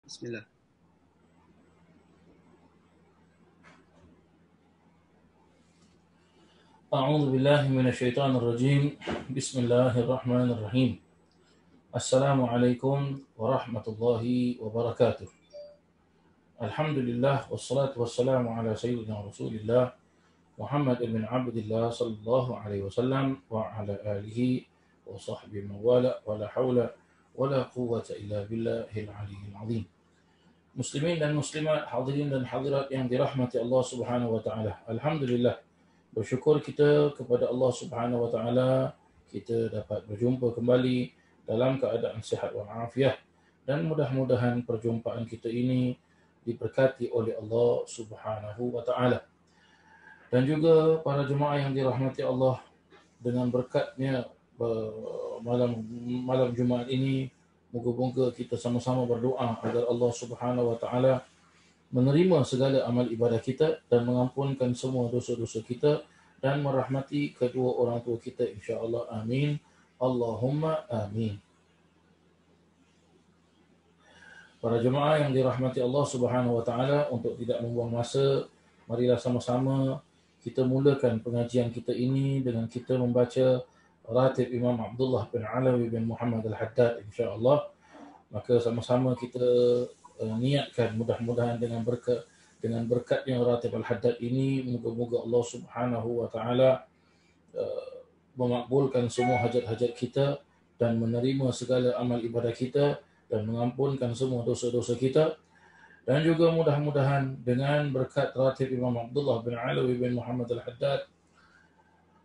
Bismillah. أعوذ بالله من الشيطان الرجيم. بسم الله الرحمن الرحيم. السلام عليكم ورحمة الله وبركاته. الحمد لله والصلاة والسلام على سيدنا رسول الله محمد بن عبد الله صلى الله عليه وسلم وعلى آله وصحبه من والاه ولا حول ولا قوة إلا بالله العلي العظيم. Muslimin dan muslimat, hadirin dan hadirat yang dirahmati Allah Subhanahu wa taala. Alhamdulillah, bersyukur kita kepada Allah Subhanahu wa taala kita dapat berjumpa kembali dalam keadaan sihat walafiat dan mudah-mudahan perjumpaan kita ini diberkati oleh Allah Subhanahu wa taala. Dan juga para jemaah yang dirahmati Allah, dengan berkatnya malam malam Jumaat ini, moga-moga kita sama-sama berdoa agar Allah Subhanahu wa taala menerima segala amal ibadah kita dan mengampunkan semua dosa-dosa kita dan merahmati kedua orang tua kita, insya-Allah. Amin. Allahumma amin. Para jemaah yang dirahmati Allah Subhanahu wa taala, untuk tidak membuang masa, marilah sama-sama kita mulakan pengajian kita ini dengan kita membaca Ratib Imam Abdullah bin Alawi bin Muhammad Al-Haddad, insya-Allah. Maka sama-sama kita niatkan, mudah-mudahan dengan berkatnya Ratib Al-Haddad ini, moga-moga Allah Subhanahu wa taala memakbulkan semua hajat-hajat kita dan menerima segala amal ibadah kita dan mengampunkan semua dosa-dosa kita. Dan juga mudah-mudahan dengan berkat Ratib Imam Abdullah bin Alawi bin Muhammad Al-Haddad,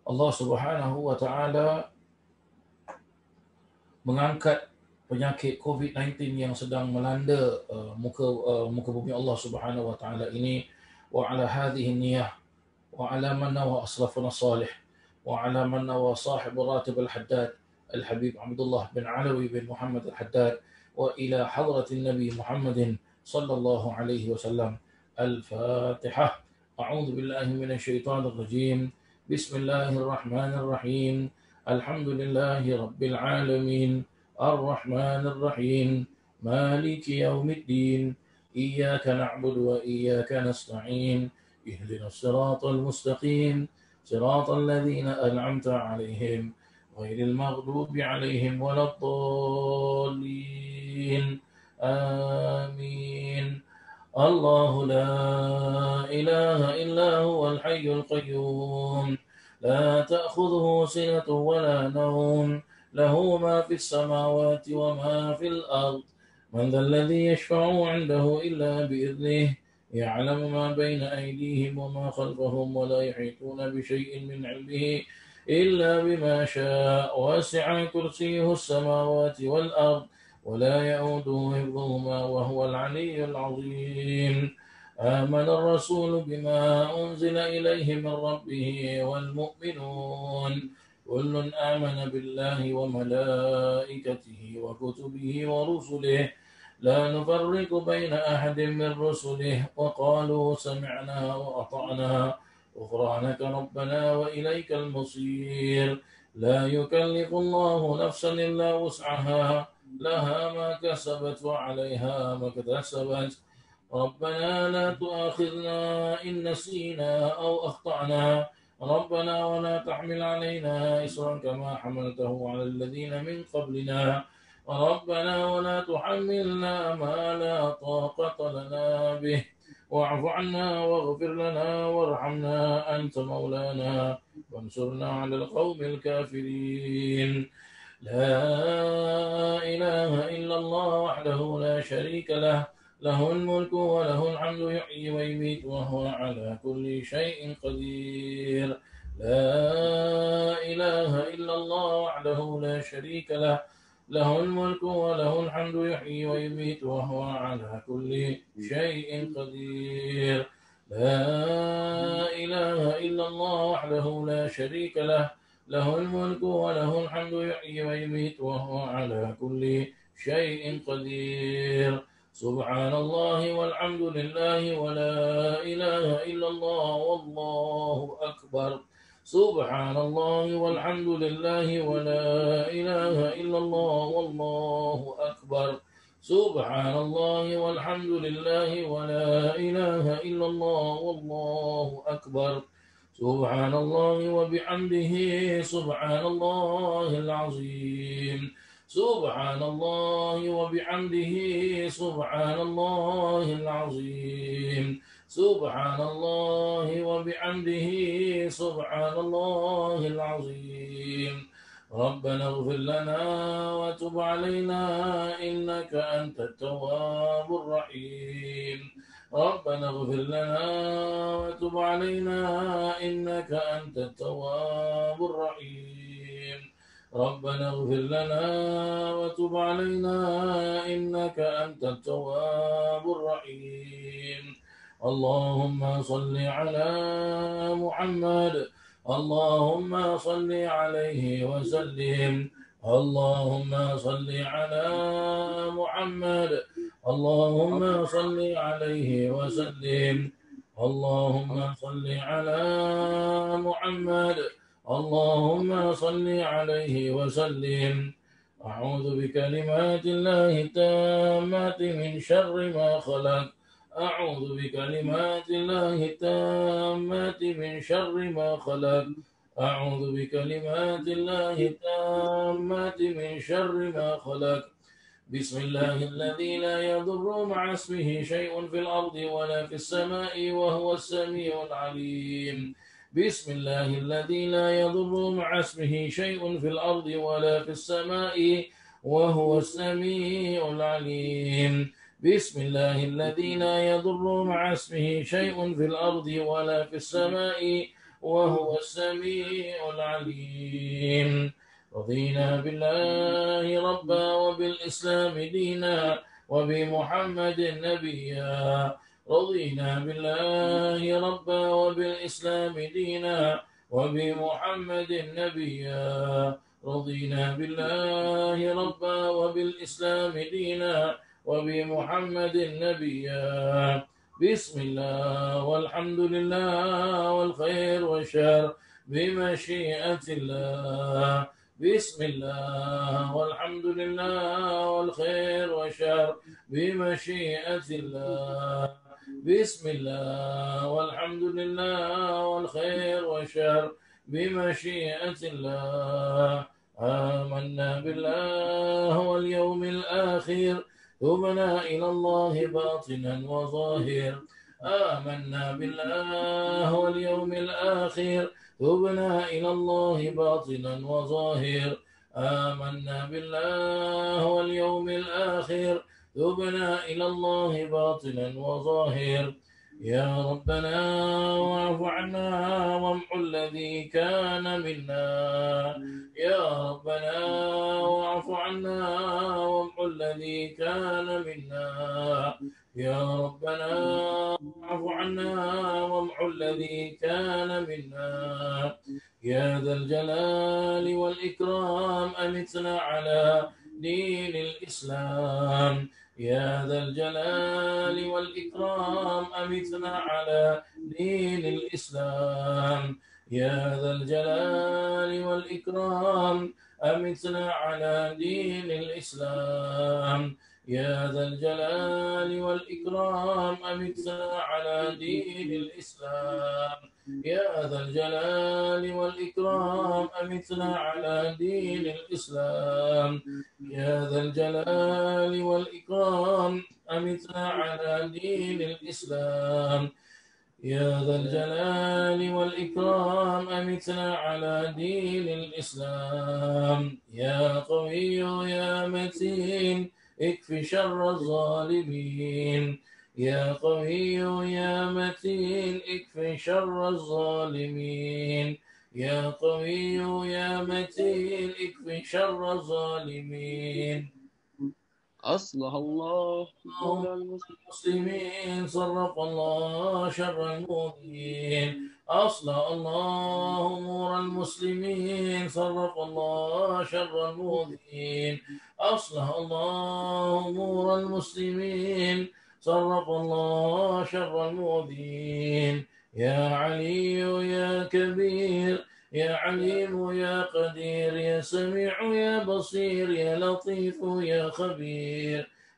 Allah Subhanahu wa taala mengangkat penyakit COVID-19 yang sedang melanda muka bumi Allah Subhanahu wa taala ini. Wa ala hadhihi niyyah wa ala man nawa aslafuna salih wa ala man nawa sahib Ratib Al-Haddad Al-Habib Abdullah bin Alawi bin Muhammad Al-Haddad wa ila hadratin Nabi Muhammadin sallallahu alaihi wasallam. Al-Fatihah. A'udzu billahi minasy syaithanir rajim. Bismillahirrahmanirrahim. Alhamdulillahi rabbil alamin. Ar-Rahmanir Rahim. Maliki yaumiddin. Iyyaka na'budu wa iyyaka nasta'in. Ihdinas siratal mustaqim. Siratal ladzina an'amta 'alaihim ghairil maghdubi 'alaihim waladdallin. آمين. الله لا إله إلا هو الحي القيوم لا تأخذه سنة ولا نوم له ما في السماوات وما في الأرض من ذا الذي يشفع عنده إلا بإذنه يعلم ما بين أيديهم وما خلفهم ولا يحيطون بشيء من علمه إلا بما شاء وسع كرسيه السماوات والأرض ولا يؤوده حفظهما وهو العلي العظيم. آمن الرسول بما أنزل إليه من ربه والمؤمنون كل آمن بالله وملائكته وكتبه ورسله لا نفرق بين أحد من رسله وقالوا سمعنا وأطعنا غفرانك ربنا وإليك المصير. لا يكلف الله نفسا إلا وسعها لها ما كسبت وعليها ما اكتسبت. ربنا لا تؤاخذنا إن نسينا أو أخطأنا ربنا ولا تحمل علينا إصرا كما حملته على الذين من قبلنا ربنا ولا تحملنا ما لا طاقة لنا به واعف عنا واغفر لنا وارحمنا أنت مولانا وانصرنا على القوم الكافرين. لا إله إلا الله وحده لا شريك له له الملك وله الحمد يحيي ويميت وهو على كل شيء قدير. لا إله إلا الله وحده لا شريك له له الملك وله الحمد يحيي ويميت وهو على كل شيء قدير. لا إله إلا الله وحده لا شريك له له الملك وله الحمد يحيي ويميت وهو على كل شيء قدير. سبحان الله والحمد لله ولا إله إلا الله والله أكبر. سبحان الله والحمد لله ولا إله إلا الله والله أكبر. سبحان الله والحمد لله ولا إله إلا الله والله أكبر سبحان الله وبحمده سبحان الله العظيم سبحان الله وبحمده سبحان الله العظيم سبحان الله وبحمده سبحان الله العظيم ربنا اغفر لنا وتب علينا إنك أنت التواب الرحيم ربنا اغفر لنا وتب علينا إنك أنت التواب الرحيم ربنا اغفر لنا وتب علينا إنك أنت التواب الرحيم اللهم صل على محمد اللهم صل عليه وسلم اللهم صل على محمد اللهم صل عليه وسلم اللهم صل على محمد اللهم صل عليه وسلم أعوذ بكلمات الله التامات من شر ما خلق أعوذ بكلمات الله التامات من شر ما خلق أعوذ بكلمات الله التامات من شر ما خلق بسم الله الذي لا يضر مع اسمه شيء في الأرض ولا في السماء وهو السميع العليم بسم الله الذي لا يضر مع اسمه شيء في الأرض ولا في السماء وهو السميع العليم بسم الله الذي لا يضر مع اسمه شيء في الأرض ولا في السماء وهو السميع العليم رضينا بالله ربا وبالإسلام دينا وبمحمد نبيا رضينا بالله ربا وبالإسلام دينا وبمحمد نبيا رضينا بالله ربا وبالإسلام دينا وبمحمد نبيا بسم الله والحمد لله والخير والشر بمشيئة الله بسم الله والحمد لله والخير والشر بمشيئة الله بسم الله والحمد لله والخير والشر بمشيئة الله آمنا بالله واليوم الآخر تبنا إلى الله باطنا وظاهر آمنا بالله واليوم الآخر تبنا إلى الله باطنا وظاهر آمنا بالله واليوم الآخر تبنا إلى الله باطنا وظاهر يا ربنا واعف عنا وامحو الذي كان منا يا ربنا واعف عنا وامحو الذي كان منا يا ربنا واعف عنا وامحو الذي كان منا يا ذا الجلال والإكرام أمتنا على دين الإسلام يا ذا الجلال والإكرام أمتنا على دين الإسلام يا ذا الجلال والإكرام أمتنا على دين الإسلام يا ذا الجلال والإكرام أمتنا على دين الإسلام يا ذا الجلال والإكرام أمتنا على دين الإسلام يا ذا الجلال والإكرام أمتنا على دين الإسلام يا ذا الجلال والإكرام أمتنا على دين الإسلام يا قوي يا متين اكف شر الظالمين يا قوي يا متين اكف شر الظالمين يا قوي يا متين اكف شر الظالمين أصلح الله أمور المسلمين صرف الله شر المؤمنين أصلح الله أمور المسلمين صرف الله شر المؤمنين أصلح الله أمور المسلمين صرف الله شر المؤمنين يا علي يا كبير يا عليم يا قدير يا سميع يا بصير يا لطيف يا خبير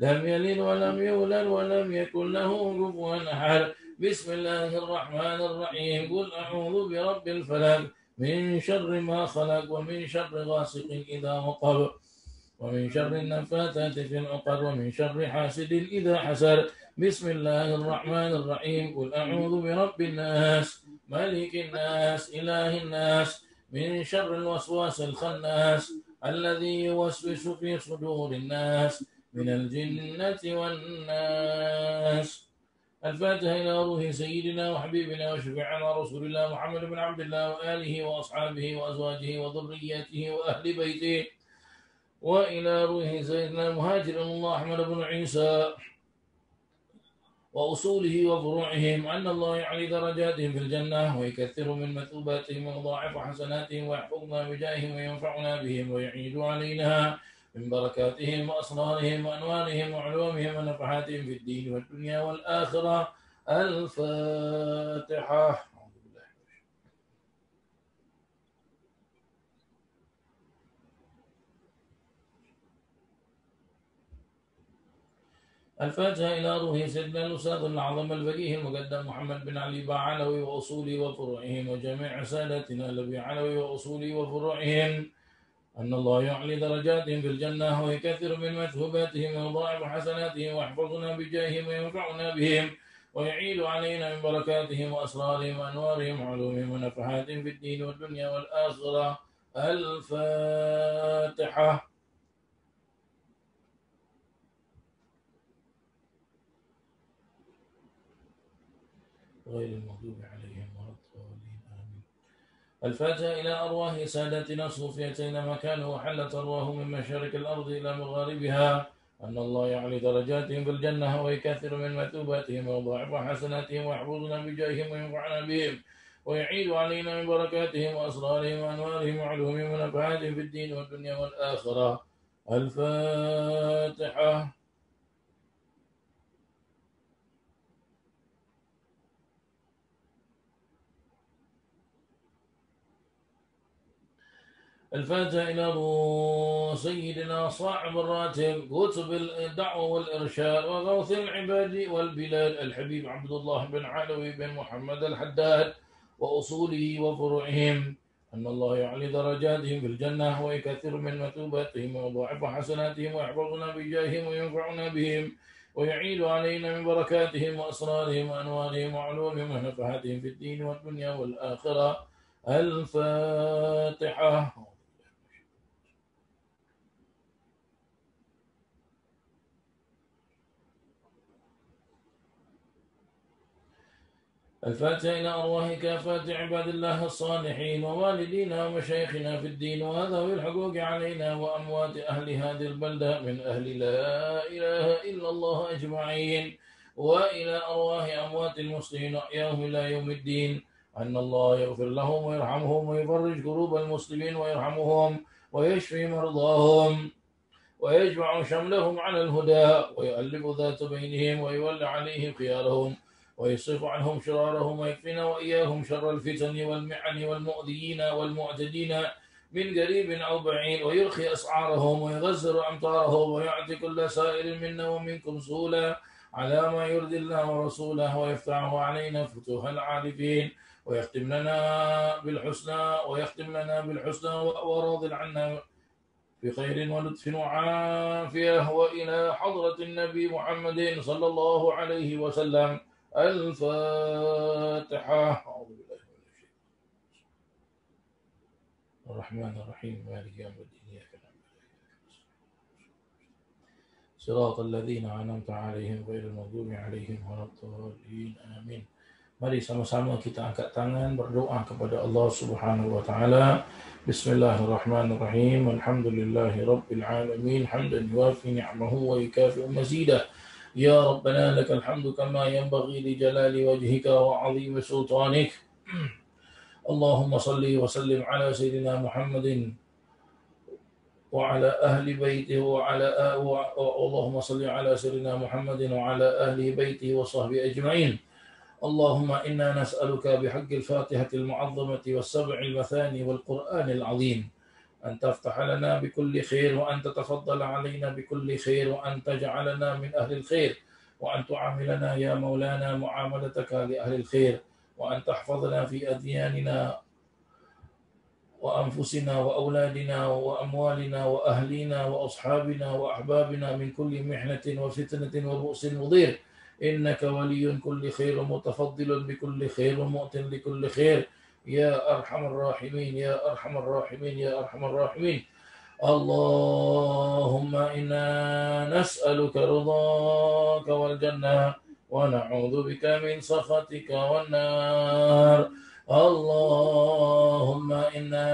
لم يلد ولم يولد ولم يكن له كفوا أحد. بسم الله الرحمن الرحيم. قل أعوذ برب الفلق من شر ما خلق ومن شر غاسق إذا وقب ومن شر النفاثات في العقد ومن شر حاسد إذا حسد. بسم الله الرحمن الرحيم. قل أعوذ برب الناس ملك الناس إله الناس من شر الوسواس الخناس الذي يوسوس في صدور الناس من الجنة والناس. الفاتحة إلى روح سيدنا وحبيبنا وشفيعنا رسول الله محمد بن عبد الله وآله وأصحابه وأزواجه وذريته وأهل بيته، وإلى روح سيدنا مهاجر الله أحمد بن عيسى وأصوله وفروعهم، أن الله يعلي درجاتهم في الجنة ويكثر من مثوباتهم ويضاعف حسناتهم ويحفظنا بجاههم وينفعنا بهم ويعيد علينا من بركاتهم وأسرارهم وأنوارهم وعلومهم ونفحاتهم في الدين والدنيا والآخرة. الفاتحة. الفاتحة إلى روح سيدنا الأستاذ الأعظم الفقيه المقدم محمد بن علي بعلوي وأصوله وفروعهم وجميع سادتنا الذي علوي وأصوله وفروعهم، أن الله يعلي درجاتهم في الجنة ويكثر من مثوباتهم ويضاعف حسناتهم ويحفظنا بجاههم وينفعنا بهم ويعيد علينا من بركاتهم وأسرارهم وأنوارهم وعلومهم ونفحاتهم في الدين والدنيا والآخرة. الفاتحة. غير المغضوب عليهم ولا الضالين آمين. الفاتحة إلى أرواح سادتنا الصوفيتين مكانه وحلت أرواحهم من مشارق الأرض إلى مغاربها، أن الله يعلي درجاتهم في الجنة ويكثر من مثوباتهم ويضاعف حسناتهم ويحفظنا بجاههم وينفعنا بهم ويعيد علينا من بركاتهم وأسرارهم وأنوارهم وعلومهم ونفعاتهم في الدين والدنيا والآخرة. الفاتحة. الفاتحة إلى سيدنا صاحب الراتب كتب الدعوة والإرشاد وغوث العباد والبلاد الحبيب عبد الله بن علوي بن محمد الحداد وأصوله وفروعهم، أن الله يعلي درجاتهم في الجنة ويكثر من مثوباتهم ويضاعف حسناتهم ويحفظنا بجاههم وينفعنا بهم ويعيد علينا من بركاتهم وأسرارهم وأنوارهم وعلومهم ونفحاتهم في الدين والدنيا والآخرة. الفاتحة. الفاتحة إلى أرواح كافة عباد الله الصالحين ووالدينا ومشايخنا في الدين وذوي الحقوق علينا وأموات أهل هذه البلدة من أهل لا إله إلا الله أجمعين، وإلى أرواح أموات المسلمين أحياهم إلى يوم الدين، أن الله يغفر لهم ويرحمهم ويفرج كروب المسلمين ويرحمهم ويشفي مرضاهم ويجمع شملهم على الهدى ويؤلف ذات بينهم ويولى عليهم خيارهم ويصرف عنهم شرارهم ويكفينا وإياهم شر الفتن والمحن والمؤذيين والمعتدين من قريب أو بعيد ويرخي أسعارهم ويغزر أمطارهم ويعطي كل سائر منا ومنكم سهولا على ما يرضي الله ورسوله ويفتح علينا فتوح العارفين ويختم لنا بالحسنى وراض عنا بخير ولطف وعافية، وإلى حضرة النبي محمد صلى الله عليه وسلم. الفاتحة. أعوذ بالله من الشيطان الرحمن الرحيم مالك يوم الدين إياك نعبد صراط الذين أنعمت عليهم غير المغضوب عليهم ولا الضالين آمين. Mari sama-sama kita angkat tangan berdoa kepada Allah Subhanahu wa taala. Bismillahirrahmanirrahim. Alhamdulillahi rabbil alamin hamdan yuwafi ni'amahu wa yukafi'u mazidah. Ya Rabbana lakal hamdu kama yanbaghi li jalali wajhika wa 'azimi sultanik. Allahumma salli wa sallim ala sayyidina Muhammadin wa ala ahli baitihi Allahumma salli ala sayyidina Muhammadin wa ala ahli baitihi wa sahbihi ajma'in. اللهم إنا نسألك بحق الفاتحة المعظمة والسبع المثاني والقرآن العظيم أن تفتح لنا بكل خير، وأن تتفضل علينا بكل خير، وأن تجعلنا من أهل الخير، وأن تعاملنا يا مولانا معاملتك لأهل الخير، وأن تحفظنا في أدياننا وأنفسنا وأولادنا وأموالنا وأهلنا وأصحابنا وأحبابنا من كل محنة وفتنة وبؤس مضير، إنك ولي كل خير ومتفضل بكل خير ومؤت لكل خير يا أرحم الراحمين يا أرحم الراحمين يا أرحم الراحمين. اللهم إنا نسألك رضاك والجنة ونعوذ بك من سخطك والنار. اللهم إنا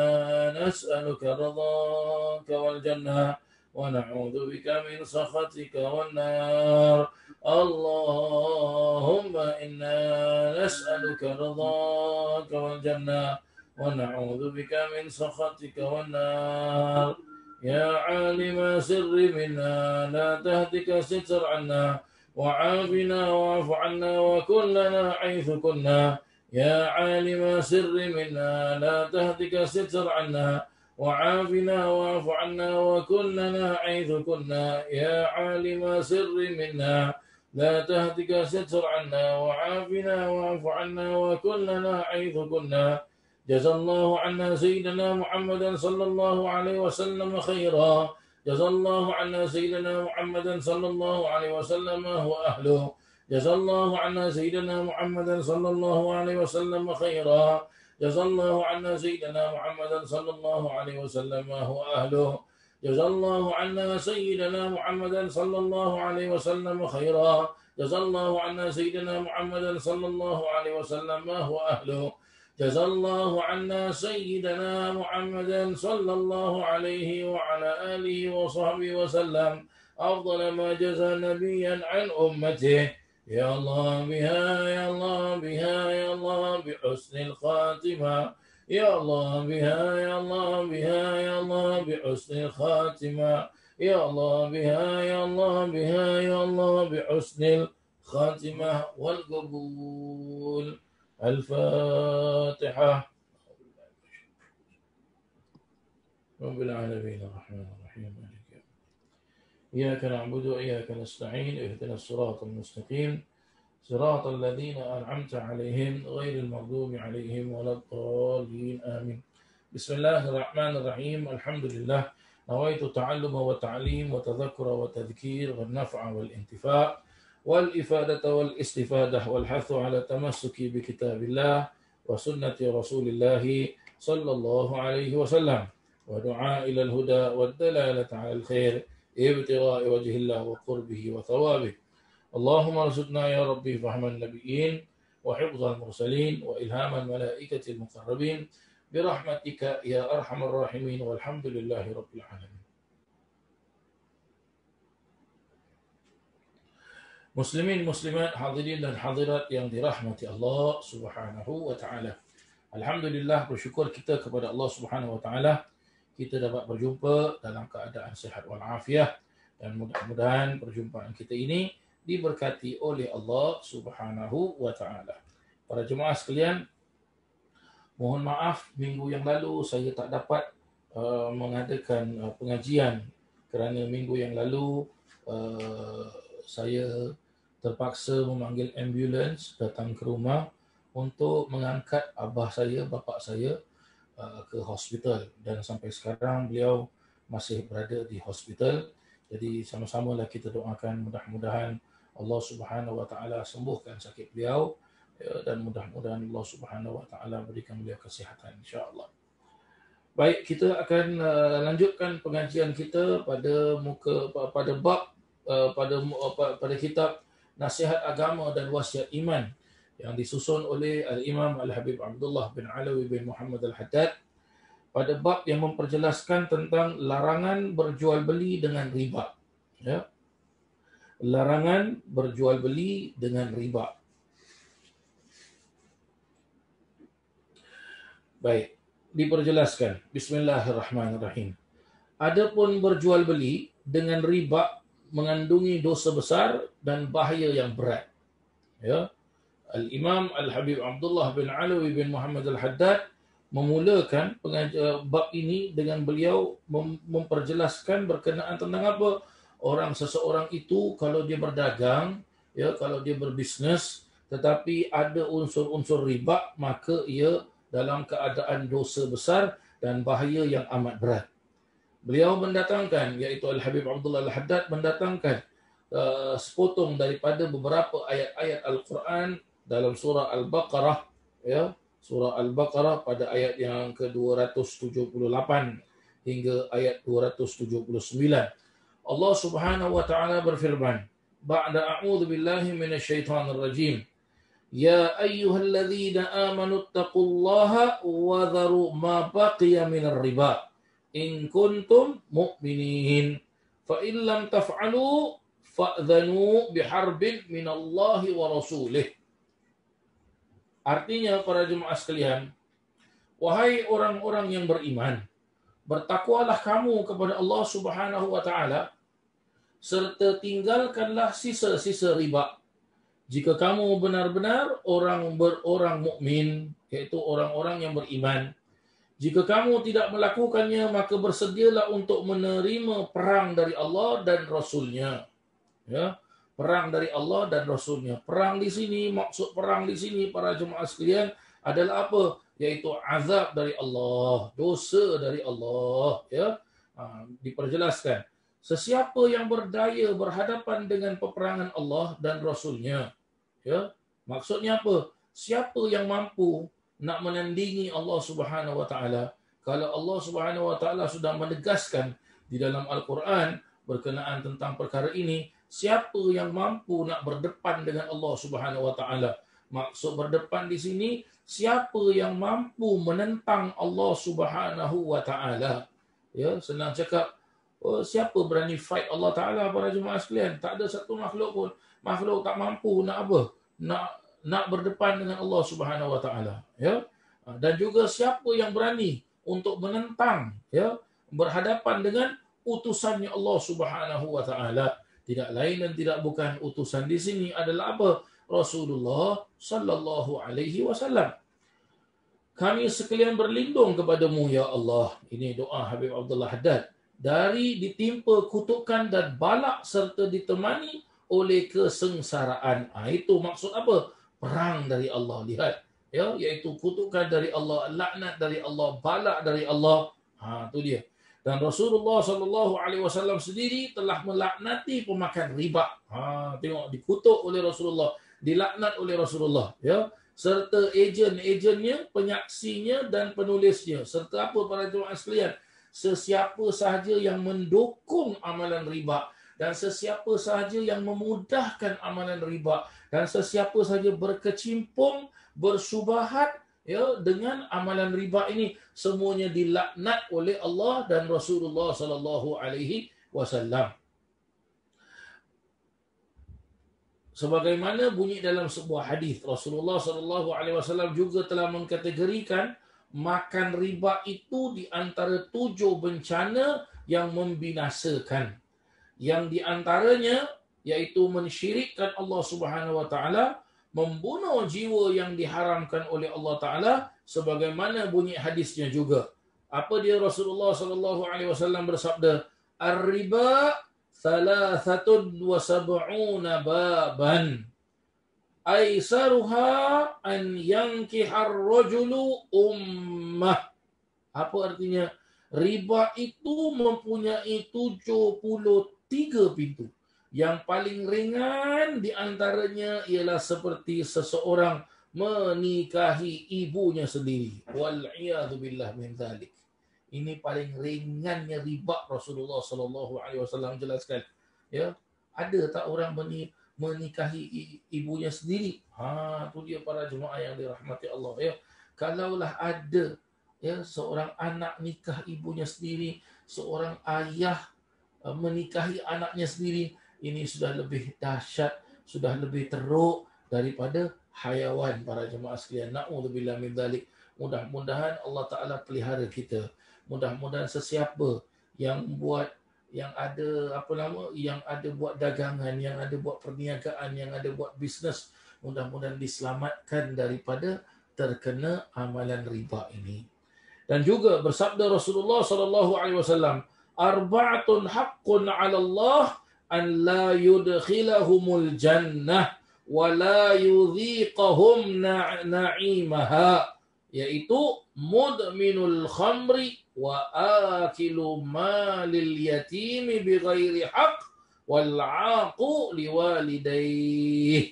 نسألك رضاك والجنة ونعوذ بك من سخطك والنار. اللهم إنا نسألك رضاك والجنة ونعوذ بك من سخطك والنار. يا عالم سر منا لا تهتك ستر عنا، وعافنا واعف عنا وكن لنا حيث كنا. يا عالم سر منا لا تهتك ستر عنا، وعافنا واعف عنا وكن لنا حيث كنا. يا عالم سر منا لا تهتك ستر عنا، وعافنا واعف عنا وكن لنا حيث كنا. جزا الله عنا سيدنا محمدا صلى الله عليه وسلم خيرا. جزا الله عنا سيدنا محمدا صلى الله عليه وسلم وأهله. جزا الله عنا سيدنا محمدا صلى الله عليه وسلم خيرا. جزا الله عنا سيدنا محمدا صلى الله عليه وسلم وأهله. جزا الله عنا سيدنا محمدا صلى الله عليه وسلم خيرا. جزا الله عنا سيدنا محمدا صلى الله عليه وسلم وأهله. جزا الله عنا سيدنا محمدا صلى الله عليه وعلى آله وصحبه وسلم أفضل ما جزى نبيا عن أمته. يا الله بها يا الله بها يا الله بحسن الخاتمة. يا الله بها يا الله بها يا الله بحسن الخاتمة. يا الله بها يا الله بها يا الله بحسن الخاتمة والقبول. الفاتحة. رب العالمين الرحمن الرحيم مالك يوم الدين. إياك نعبد وإياك نستعين اهدنا الصراط المستقيم صراط الذين أنعمت عليهم غير المغضوب عليهم ولا الضالين آمين. بسم الله الرحمن الرحيم. الحمد لله نويت التعلم والتعليم وتذكر وتذكير والنفع والانتفاع والإفادة والاستفادة والحث على التمسك بكتاب الله وسنة رسول الله صلى الله عليه وسلم، ودعاء إلى الهدى والدلالة على الخير ابتغاء وجه الله وقربه وثوابه. اللهم ارزقنا يا ربي فهم النبيين وحفظ المرسلين وإلهام الملائكة المقربين برحمتك يا أرحم الراحمين، والحمد لله رب العالمين. Muslimin, muslimat, hadirin dan hadirat yang dirahmati Allah Subhanahu wa taala. Alhamdulillah, bersyukur kita kepada Allah Subhanahu wa taala kita dapat berjumpa dalam keadaan sihat wal afiah, dan mudah-mudahan perjumpaan kita ini diberkati oleh Allah Subhanahu wa taala. Para jemaah sekalian, mohon maaf minggu yang lalu saya tak dapat mengadakan pengajian kerana minggu yang lalu saya terpaksa memanggil ambulans datang ke rumah untuk mengangkat abah saya, bapa saya ke hospital, dan sampai sekarang beliau masih berada di hospital. Jadi sama-samalah kita doakan mudah-mudahan Allah Subhanahu wa taala sembuhkan sakit beliau, dan mudah-mudahan Allah Subhanahu wa taala berikan beliau kesihatan insya-Allah. Baik, kita akan lanjutkan pengajian kita pada bab pada kitab Nasihat Agama dan Wasiat Iman yang disusun oleh Al-Imam Al-Habib Abdullah bin Alawi bin Muhammad Al-Haddad, pada bab yang memperjelaskan tentang larangan berjual beli dengan riba. Ya. Larangan berjual beli dengan riba. Baik, diperjelaskan. Bismillahirrahmanirrahim. Adapun berjual beli dengan riba mengandungi dosa besar dan bahaya yang berat. Ya. Al-Imam Al-Habib Abdullah bin Alawi bin Muhammad Al-Haddad memulakan bab ini dengan beliau memperjelaskan berkenaan tentang apa seseorang itu kalau dia berdagang, ya, kalau dia berbisnes tetapi ada unsur-unsur riba, maka ia dalam keadaan dosa besar dan bahaya yang amat berat. Beliau mendatangkan, iaitu Al-Habib Abdullah Al-Haddad mendatangkan sepotong daripada beberapa ayat-ayat Al-Quran dalam surah Al-Baqarah, ya, surah Al-Baqarah pada ayat yang ke-278 hingga ayat 279. Allah Subhanahu wa taala berfirman, ba'da a'udzu billahi minasyaitonir rajim. Ya ayyuhalladzina amanu taqullaha wa dharu ma baqiya minar riba in kuntum mu'minin. Fa in lam taf'alu fa'dhanu biharbin minallahi wa rasulih. Artinya, para jemaah sekalian, wahai orang-orang yang beriman, bertakwalah kamu kepada Allah Subhanahu wa taala serta tinggalkanlah sisa-sisa riba. Jika kamu benar-benar orang mukmin, yaitu orang-orang yang beriman. Jika kamu tidak melakukannya, maka bersedialah untuk menerima perang dari Allah dan Rasul-Nya. Ya, perang dari Allah dan Rasul-Nya. Perang di sini, maksud perang di sini para jemaah sekalian adalah apa? Yaitu azab dari Allah, dosa dari Allah. Ya, diperjelaskan. Sesiapa yang berdaya berhadapan dengan peperangan Allah dan Rasul-Nya. Ya, maksudnya apa? Siapa yang mampu nak menandingi Allah Subhanahu wa taala? Kalau Allah Subhanahu wa taala sudah menegaskan di dalam Al-Quran berkenaan tentang perkara ini, siapa yang mampu nak berdepan dengan Allah Subhanahu wa taala? Maksud berdepan di sini, siapa yang mampu menentang Allah Subhanahu wa taala? Ya, senang cakap, siapa berani fight Allah taala para jemaah sekalian? Tak ada satu makhluk pun. Makhluk tak mampu nak apa? Nak berdepan dengan Allah Subhanahu wa taala, ya. Dan juga siapa yang berani untuk menentang, ya, berhadapan dengan utusannya Allah Subhanahu wa taala. Tidak lain dan tidak bukan utusan di sini adalah apa? Rasulullah sallallahu alaihi wasallam. Kami sekalian berlindung kepadamu ya Allah. Ini doa Habib Abdullah Haddad. Dari ditimpa kutukan dan balak serta ditemani oleh kesengsaraan. Itu maksud apa? Perang dari Allah. Lihat, ya, iaitu kutukan dari Allah, laknat dari Allah, balak dari Allah. Itu dia. Dan Rasulullah SAW sendiri telah melaknati pemakan riba. Tengok, dikutuk oleh Rasulullah, dilaknat oleh Rasulullah, ya, serta ejen-ejennya, penyaksinya dan penulisnya. Serta apa para jemaah sekalian? Sesiapa sahaja yang mendukung amalan riba, dan sesiapa sahaja yang memudahkan amalan riba, dan sesiapa sahaja berkecimpung, bersyubhat, ya, dengan amalan riba ini, semuanya dilaknat oleh Allah dan Rasulullah sallallahu alaihi wasallam. Sebagaimana bunyi dalam sebuah hadis, Rasulullah sallallahu alaihi wasallam juga telah mengkategorikan makan riba itu di antara 7 bencana yang membinasakan. Yang di antaranya yaitu mensyirikkan Allah Subhanahu wa taala, membunuh jiwa yang diharamkan oleh Allah taala, sebagaimana bunyi hadisnya juga. Apa dia? Rasulullah sallallahu alaihi wasallam bersabda, "Ar-riba 73 baban. Aisaruha an yankihar rajulu ummah." Apa artinya? Riba itu mempunyai 73 pintu. Yang paling ringan di antaranya ialah seperti seseorang menikahi ibunya sendiri. Wal'iyadzu billah min dzalik. Ini paling ringannya riba, Rasulullah sallallahu alaihi wasallam jelaskan. Ya, ada tak orang menikahi ibunya sendiri? Itu dia para jemaah yang dirahmati Allah, ya. Kalaulah ada, ya, seorang anak nikah ibunya sendiri, seorang ayah menikahi anaknya sendiri, ini sudah lebih dahsyat, sudah lebih teruk daripada hayawan para jemaah sekalian. Na'udzubillah min dzalik. Mudah-mudahan Allah Taala pelihara kita. Mudah-mudahan sesiapa yang buat, yang ada yang ada buat dagangan, yang ada buat perniagaan, yang ada buat bisnes, mudah-mudahan diselamatkan daripada terkena amalan riba ini. Dan juga bersabda Rasulullah sallallahu alaihi wasallam, arba'atun haqqun 'ala Allah an la yudkhilahumul jannah wa la yudhiqahum na'imaha, yaitu mudminul khamri wa akilu malil yatimi bighairi haqq wal 'aqu liwalidayh.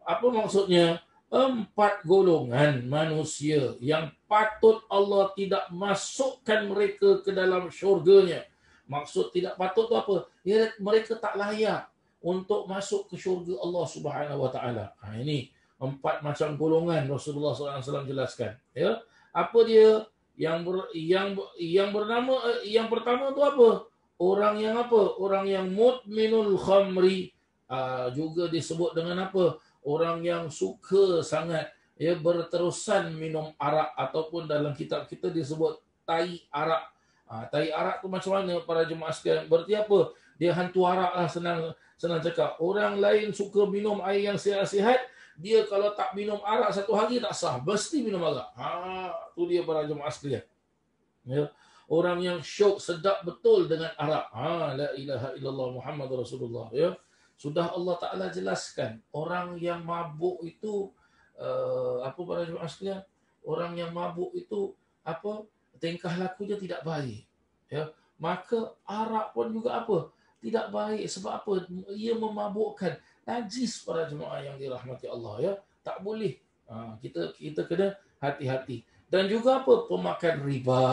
Apa maksudnya? 4 golongan manusia yang patut Allah tidak masukkan mereka ke dalam syurganya. Maksud tidak patut tu apa? Ya, mereka tak layak untuk masuk ke syurga Allah Subhanahu Wa Taala. Ini 4 macam golongan Rasulullah SAW jelaskan. Ya, apa dia? Yang bernama yang pertama tu apa? Orang yang apa? Orang yang mudminul khamri. Juga disebut dengan apa? Orang yang suka sangat berterusan minum arak, ataupun dalam kitab kita disebut tai arak. Tai arak tu macam mana para jemaah sekalian? Berarti apa? Dia hantu arak lah, senang cakap. Orang lain suka minum air yang sihat-sihat, dia kalau tak minum arak 1 hari tak sah, mesti minum arak. Tu dia para jemaah sekalian. Ya. Orang yang syok sedap betul dengan arak. La ilaha illallah Muhammad Rasulullah. Ya. Sudah Allah Ta'ala jelaskan, orang yang mabuk itu, apa para jemaah sekalian? Orang yang mabuk itu, apa? Tingkah lakunya tidak baik. Ya. Maka arak pun juga apa? Tidak baik. Sebab apa? Ia memabukkan. Najis para jemaah yang dirahmati Allah. Ya. Tak boleh. Kita kena hati-hati. Dan juga apa? Pemakan riba.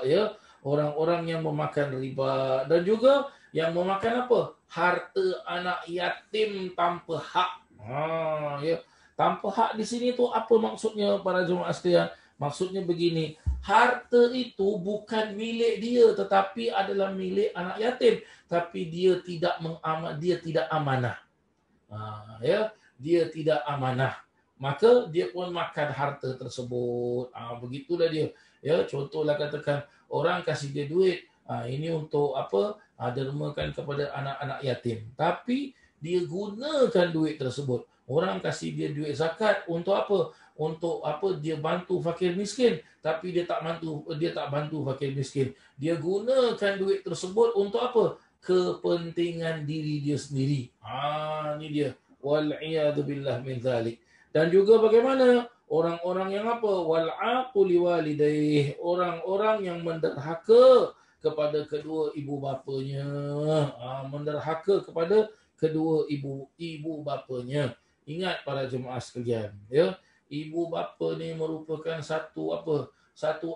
Ya. Orang-orang yang memakan riba. Dan juga yang memakan apa? Harta anak yatim tanpa hak. Ya. Tanpa hak di sini tu apa maksudnya para jemaah sekalian? Maksudnya begini, harta itu bukan milik dia tetapi adalah milik anak yatim, tapi dia tidak amanah. Ya, dia tidak amanah. Maka dia pun makan harta tersebut. Begitulah dia. Ya, contohlah katakan orang kasih dia duit, ini untuk apa? Dermakan kepada anak-anak yatim. Tapi dia gunakan duit tersebut. Orang kasih dia duit zakat untuk apa? Untuk apa? Dia bantu fakir miskin. Tapi dia tak bantu fakir miskin. Dia gunakan duit tersebut untuk apa? Kepentingan diri dia sendiri. Ini dia. Wal'iyadu billah min zalik. Dan juga bagaimana? Orang-orang yang apa? Wal'aqu liwalidayh. Orang-orang yang menderhaka kepada kedua ibu bapanya. Menderhaka kepada kedua ibu bapanya. Ingat para jemaah sekalian, ya, ibu bapa ni merupakan satu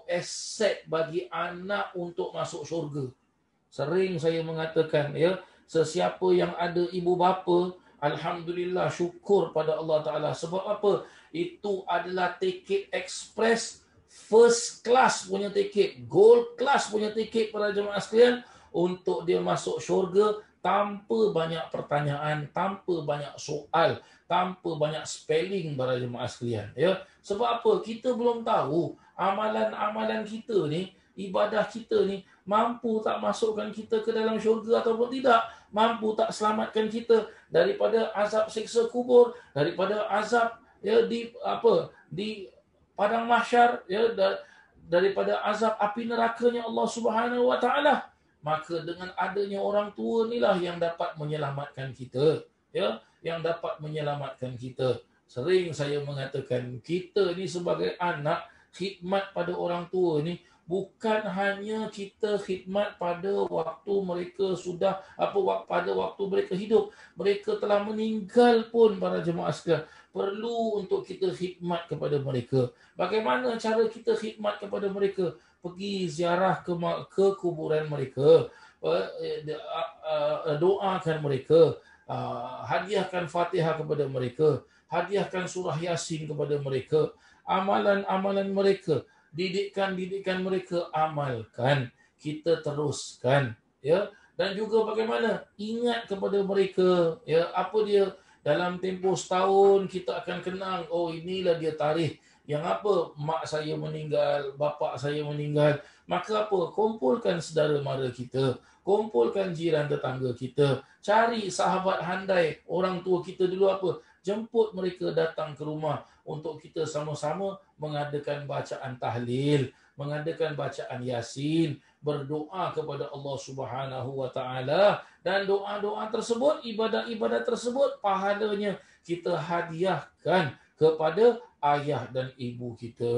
aset bagi anak untuk masuk syurga. Sering saya mengatakan, ya, sesiapa yang ada ibu bapa, alhamdulillah, syukur pada Allah Taala. Sebab apa? Itu adalah tiket ekspres, first class punya tiket, gold class punya tiket para jemaah sekalian untuk dia masuk syurga tanpa banyak pertanyaan, tanpa banyak soal, tanpa banyak spelling para jemaah sekalian. Ya, sebab apa? Kita belum tahu amalan-amalan kita ni, ibadah kita ni mampu tak masukkan kita ke dalam syurga ataupun tidak, mampu tak selamatkan kita daripada azab siksa kubur, daripada azab di padang mahsyar, ya, daripada azab api nerakanya Allah Subhanahu Wa Taala. Maka dengan adanya orang tua inilah yang dapat menyelamatkan kita, ya, yang dapat menyelamatkan kita. Sering saya mengatakan, kita ni sebagai anak, khidmat pada orang tua ni bukan hanya kita khidmat pada waktu mereka sudah pada waktu mereka hidup, mereka telah meninggal pun para jemaah sekalian, perlu untuk kita khidmat kepada mereka. Bagaimana cara kita khidmat kepada mereka? Pergi ziarah ke kuburan mereka, doakan mereka, hadiahkan Fatihah kepada mereka, hadiahkan surah Yasin kepada mereka, amalan-amalan mereka, didikan mereka amalkan, kita teruskan, ya. Dan juga bagaimana? Ingat kepada mereka, ya, apa dia dalam tempoh setahun kita akan kenang, oh inilah dia tarikh yang apa, mak saya meninggal, bapa saya meninggal. Maka apa? Kumpulkan saudara mara kita, kumpulkan jiran tetangga kita, cari sahabat handai orang tua kita dulu apa, jemput mereka datang ke rumah untuk kita sama-sama mengadakan bacaan tahlil, mengadakan bacaan Yasin, berdoa kepada Allah Subhanahu wa taala, dan doa-doa tersebut, ibadah-ibadah tersebut pahalanya kita hadiahkan kepada ayah dan ibu kita.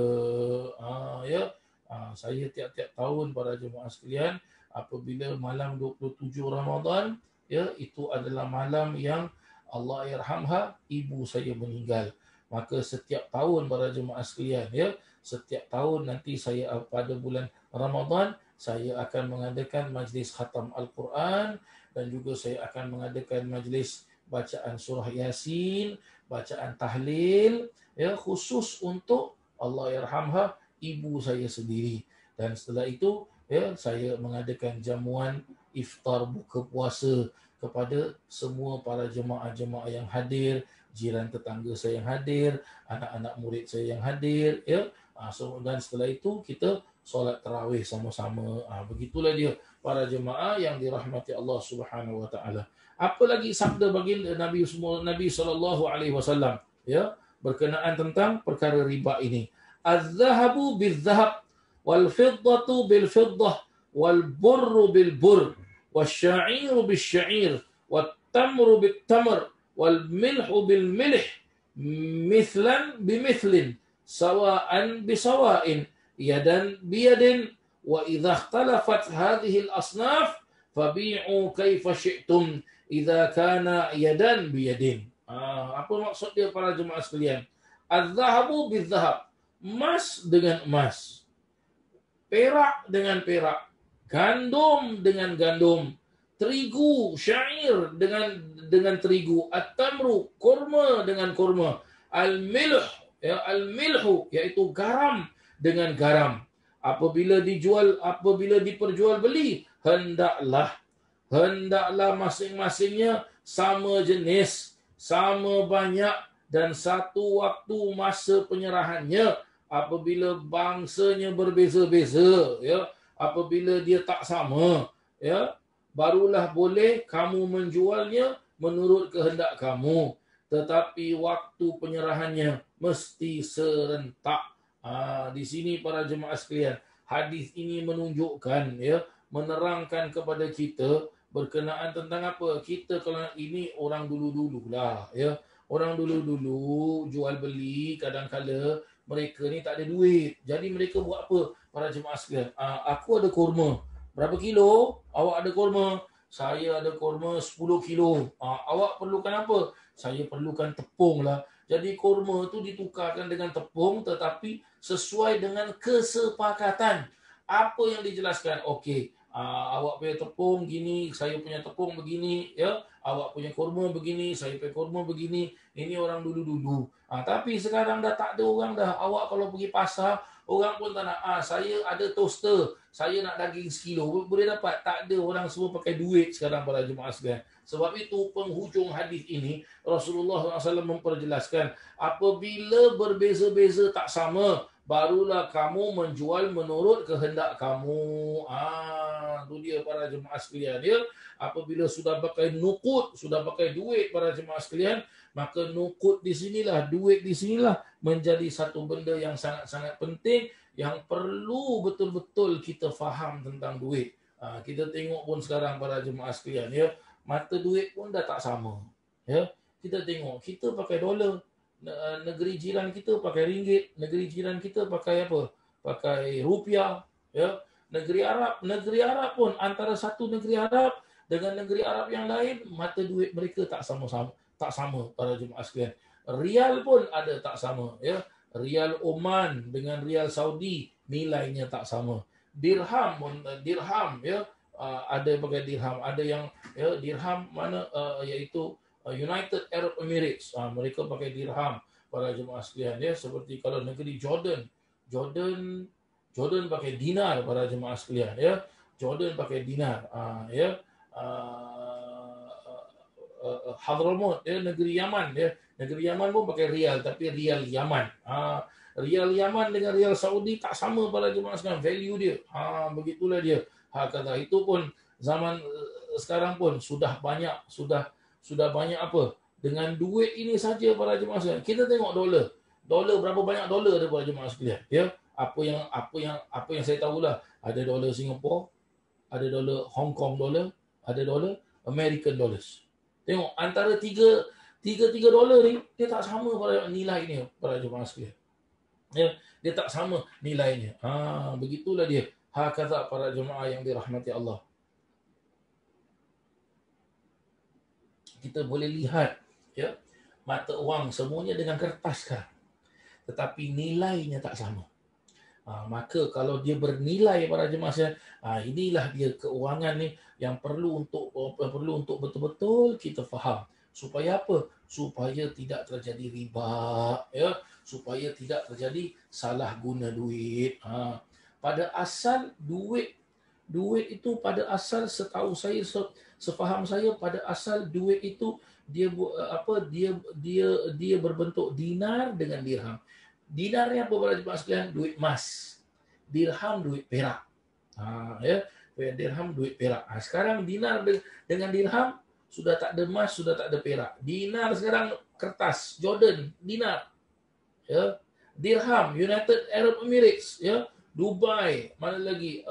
Ya. Saya tiap-tiap tahun para jemaah sekalian, apabila malam 27 Ramadan, ya, itu adalah malam yang Allah yarhamha, ibu saya meninggal. Maka setiap tahun para jemaah sekalian, ya, setiap tahun nanti saya pada bulan Ramadan, saya akan mengadakan majlis khatam Al-Quran, dan juga saya akan mengadakan majlis bacaan surah Yasin, bacaan tahlil, ya, khusus untuk Allah yarhamha, ibu saya sendiri. Dan setelah itu, ya, saya mengadakan jamuan iftar buka puasa kepada semua para jemaah-jemaah yang hadir, jiran tetangga saya yang hadir, anak-anak murid saya yang hadir, ya. Dan setelah itu kita solat tarawih sama-sama. Begitulah dia para jemaah yang dirahmati Allah Subhanahu wa taala. Apa lagi sabda baginda Nabi sallallahu alaihi wasallam, ya, berkenaan tentang perkara riba ini. Az-zahabu bil-zahab, wal-fiddatu bil-fiddah, wal-burru bil-burr, wasyairu bil-syair, wat-tamru bil-tamr, wal-milhu bil-milh, mithlan bimithlin, sawa'an bisawa'in, yadan biyadin, wa idza ikhtalafat hadhihi al-asnaf fabi'u kaifa syi'tum idza kana yadan biyadin. Apa maksud dia para jemaah sekalian? Az-zahabu bil-zahab, emas dengan emas, perak dengan perak, gandum dengan gandum, terigu, syair dengan terigu, at-tamru, kurma dengan kurma, al-milh, ya, al-milhu, iaitu garam dengan garam. Apabila diperjualbeli, hendaklah masing-masingnya sama jenis, sama banyak, dan satu waktu masa penyerahannya. Apabila bangsanya berbeza-beza, ya, apabila dia tak sama, ya, barulah boleh kamu menjualnya menurut kehendak kamu. Tetapi waktu penyerahannya mesti serentak. Di sini para jemaah sekalian, hadis ini menunjukkan, ya, menerangkan kepada kita berkenaan tentang apa? Kita kalau ini orang dulu-dulu lah, ya. Orang dulu-dulu jual beli, kadang-kala mereka ni tak ada duit. Jadi mereka buat apa? Para jemaah sekalian, aku ada kurma. Berapa kilo? Awak ada kurma? Saya ada kurma 10 kilo. Awak perlukan apa? Saya perlukan tepung lah. Jadi kurma tu ditukarkan dengan tepung, tetapi sesuai dengan kesepakatan. Apa yang dijelaskan? Okey, awak punya tepung gini, saya punya tepung begini, ya. Awak punya kurma begini, saya punya kurma begini. Ini orang dulu-dulu. Tapi sekarang dah tak ada orang dah. Awak kalau pergi pasar, orang pun tak nak. Saya ada toaster, saya nak daging sekilo. Boleh dapat? Tak ada. Orang semua pakai duit sekarang para jemaah sekalian. Sebab itu penghujung hadis ini, Rasulullah SAW memperjelaskan, apabila berbeza-beza tak sama, barulah kamu menjual menurut kehendak kamu. Itu dia para jemaah sekalian, ya. Apabila sudah pakai nukut, sudah pakai duit para jemaah sekalian, maka nukut di sinilah, duit di sinilah menjadi satu benda yang sangat-sangat penting, yang perlu betul-betul kita faham tentang duit. Kita tengok pun sekarang para jemaah sekalian, ya, mata duit pun dah tak sama, ya. Kita tengok, kita pakai dolar, negeri jiran kita pakai ringgit, negeri jiran kita pakai apa? Pakai rupiah, ya. Negeri Arab pun, antara satu negeri Arab dengan negeri Arab yang lain, mata duit mereka tak sama para jemaah sekalian. Rial pun ada tak sama, ya. Rial Oman dengan rial Saudi nilainya tak sama. Dirham, ya, ada pakai dirham, ada yang, ya, dirham mana, iaitu United Arab Emirates, mereka pakai dirham para jemaah sekalian, ya. Seperti kalau negeri Jordan pakai dinar para jemaah sekalian, ya. Jordan pakai dinar, ya. Hadramaut, ya, negeri Yaman, ya. Negeri Yaman pun pakai rial, tapi rial Yaman. Rial Yaman dengan rial Saudi tak sama para jemaah sekalian, value dia. Begitulah dia. Kata itu pun zaman sekarang pun sudah banyak apa? Dengan duit ini saja para jemaah sekalian. Kita tengok dolar. Dolar berapa banyak dolar ada para jemaah sekalian, ya. apa yang saya tahulah, ada dolar Singapura, ada dolar Hong Kong dolar, ada dolar American dollars. Tengok antara tiga dolar ni dia tak sama pada nilai ni para jemaah sekalian. Ya, dia tak sama nilainya. Begitulah dia. Hakaza para jemaah yang dirahmati Allah. Kita boleh lihat ya, mata wang semuanya dengan kertas kan. Tetapi nilainya tak sama. Maka kalau dia bernilai para jemaah sekalian, inilah dia keuangan ni yang perlu untuk betul-betul kita faham. Supaya apa? Supaya tidak terjadi riba, ya, supaya tidak terjadi salah guna duit. Pada asal duit itu pada asal setahu saya, sefaham saya, pada asal duit itu dia berbentuk dinar dengan dirham. Dinar ni apa para jemaah sekalian? Duit emas. Dirham duit perak. Ya, dirham duit perak. Sekarang dinar dengan dirham sudah tak ada emas, sudah tak ada perak. Dinar sekarang kertas, Jordan, dinar. Ya. Dirham, United Arab Emirates, ya, Dubai, mana lagi,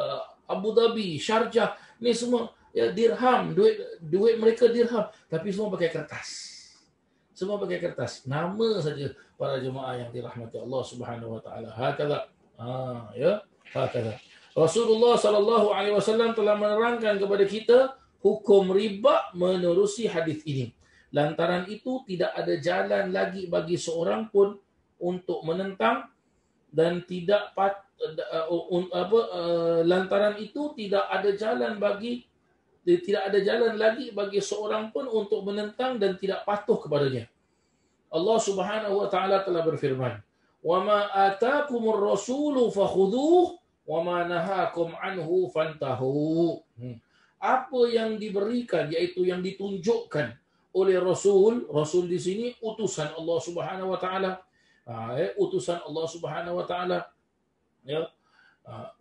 Abu Dhabi, Sharjah, ni semua ya dirham, duit mereka dirham, tapi semua pakai kertas. Semua pakai kertas. Nama saja para jemaah yang dirahmati Allah Subhanahu wa taala. Hakaza. Ya, hakaza. Rasulullah sallallahu alaihi wasallam telah menerangkan kepada kita hukum riba menerusi hadis ini. Lantaran itu tidak ada jalan lagi bagi seorang pun untuk menentang dan lantaran itu tidak ada jalan lagi bagi seorang pun untuk menentang dan tidak patuh kepadanya. Allah Subhanahu wa taala telah berfirman, "Wa ma ataakumur rasulu fakhudhuhu wa ma nahakum anhu fantahu." Apa yang diberikan, iaitu yang ditunjukkan oleh Rasul di sini utusan Allah Subhanahu wa taala. Utusan Allah Subhanahu wa taala. Ya.